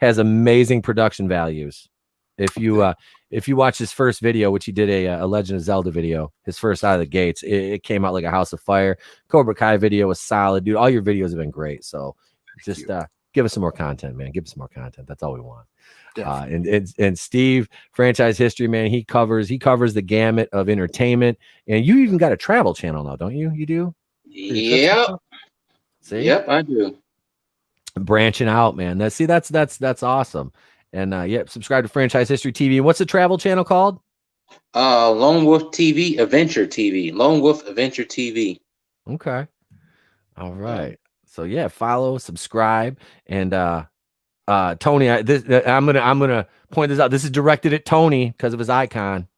has amazing production values. If you watch his first video, which he did a Legend of Zelda video, his first out of the gates, it came out like a house of fire. Cobra Kai video was solid, dude. All your videos have been great. So just give us some more content, man. Give us some more content. That's all we want. And Steve, Franchise History, man, he covers the gamut of entertainment. And you even got a travel channel now, don't you? You do? Yep. See? Yep, I do. Branching out, man. That's awesome. And subscribe to Franchise History TV. And what's the travel channel called? Lone Wolf TV, Adventure TV. Lone Wolf Adventure TV. Okay. All right. So yeah, follow, subscribe, and Tony, I'm gonna point this out. This is directed at Tony because of his icon.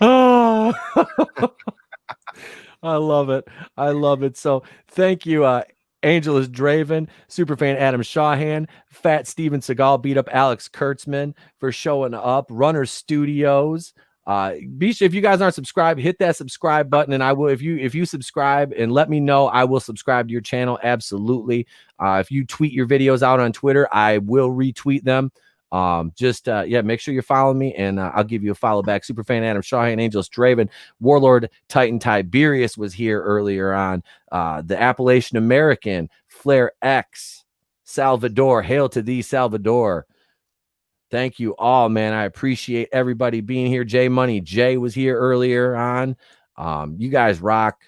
Oh, I love it. So thank you, Angelus Draven, Superfan Adam Shawhan, Fat Steven Seagal beat up Alex Kurtzman for showing up, Runner Studios. Be sure, if you guys aren't subscribed, hit that subscribe button, and I will. If you subscribe and let me know, I will subscribe to your channel. Absolutely. If you tweet your videos out on Twitter, I will retweet them. Make sure you're following me, and I'll give you a follow back. Superfan Adam Shawhan, Angelus Draven, Warlord Titan Tiberius was here earlier on. The Appalachian American, Flair X, Salvador, hail to thee, Salvador. Thank you all, man. I appreciate everybody being here. Jay Money, Jay was here earlier on. You guys rock.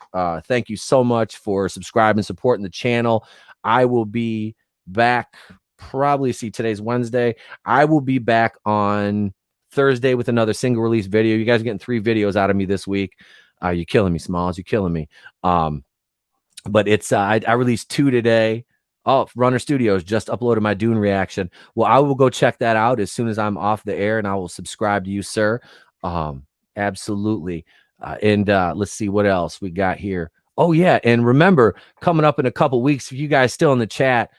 Thank you so much for subscribing, supporting the channel. I will be back. Probably today's Wednesday. I will be back on Thursday with another single release video. You guys are getting 3 videos out of me this week. You're killing me, Smalls. You're killing me. But it's I released 2 today. Oh, Runner Studios just uploaded my Dune reaction. Well, I will go check that out as soon as I'm off the air, and I will subscribe to you, sir. Absolutely. Let's see what else we got here. Oh yeah, and remember, coming up in a couple weeks, if you guys still in the chat,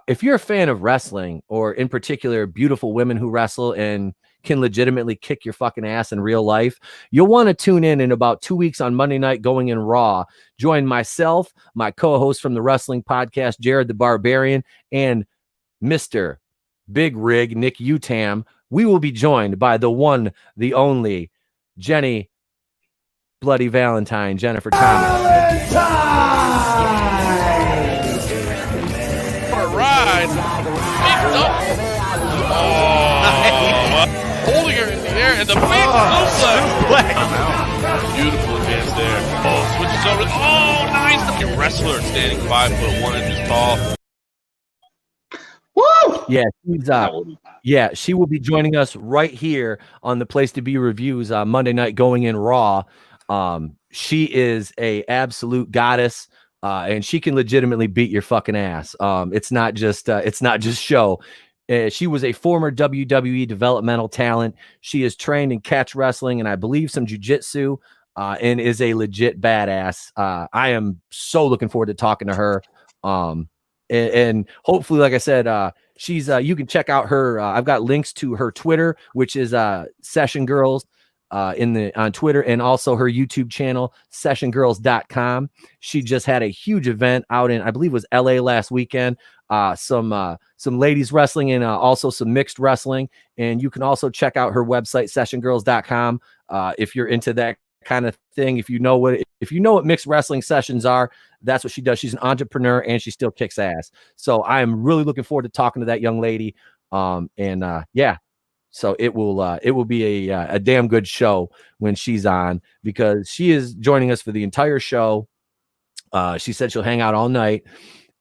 if you're a fan of wrestling, or in particular beautiful women who wrestle and can legitimately kick your fucking ass in real life, you'll want to tune in about 2 weeks on Monday night going in Raw. Join myself, my co-host from the wrestling podcast, Jared the Barbarian, and Mr. Big Rig, Nick Utam. We will be joined by the one, the only Jenny Bloody Valentine, Jennifer Thomas. What a ride. Holding her in the air, and the big suplex. Beautiful advance there. Oh, switches over. Oh, nice. The wrestler standing 5'1" inches tall. Woo! Yeah, she will be joining us right here on the Place to Be Reviews Monday night going in Raw. She is a absolute goddess, and she can legitimately beat your fucking ass. It's not just show. She was a former WWE developmental talent. She is trained in catch wrestling and I believe some jiu-jitsu, and is a legit badass. I am so looking forward to talking to her. And hopefully, like I said, she's you can check out her. I've got links to her Twitter, which is Session Girls on Twitter, and also her YouTube channel, sessiongirls.com. She just had a huge event out in, I believe it was LA last weekend. Some ladies wrestling and also some mixed wrestling. And you can also check out her website, sessiongirls.com. If you're into that kind of thing, if you know what mixed wrestling sessions are, that's what she does. She's an entrepreneur and she still kicks ass. So I am really looking forward to talking to that young lady. Yeah. So it will be a damn good show when she's on, because she is joining us for the entire show. She said she'll hang out all night,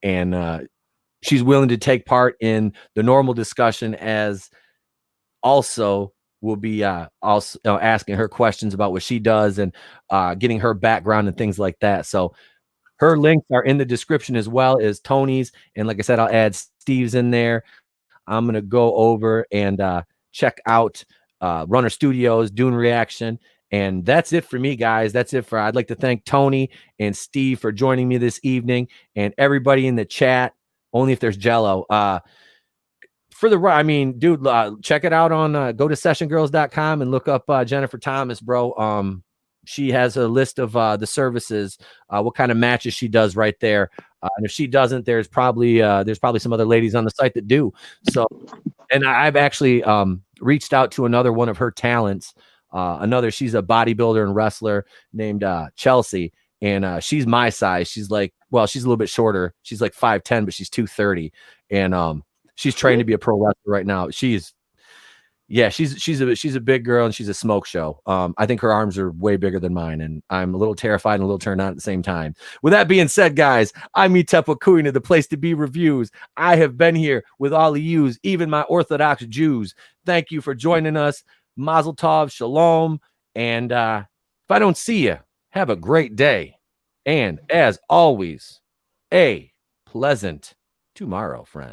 and she's willing to take part in the normal discussion, as also will be also asking her questions about what she does and getting her background and things like that. So her links are in the description, as well as Tony's. And like I said, I'll add Steve's in there. I'm going to go over and check out Runner Studios, Dune Reaction. And that's it for me, guys. I'd like to thank Tony and Steve for joining me this evening, and everybody in the chat, only if there's Jello. Dude, check it out on go to sessiongirls.com and look up Jennifer Thomas, bro. She has a list of the services, what kind of matches she does right there. And if she doesn't, there's probably some other ladies on the site that do. So, and I've actually reached out to another one of her talents. She's a bodybuilder and wrestler named Chelsea, and she's my size. She's like, well, she's a little bit shorter. She's like 5'10", but she's 230, and she's trained to be a pro wrestler right now. She's a big girl, and she's a smoke show. I think her arms are way bigger than mine, and I'm a little terrified and a little turned on at the same time. With that being said, guys, I'm Tepa Kuina, the place to be reviews. I have been here with all of yous, even my Orthodox Jews. Thank you for joining us. Mazel tov, shalom, and if I don't see you, have a great day. And as always, a pleasant tomorrow, friend.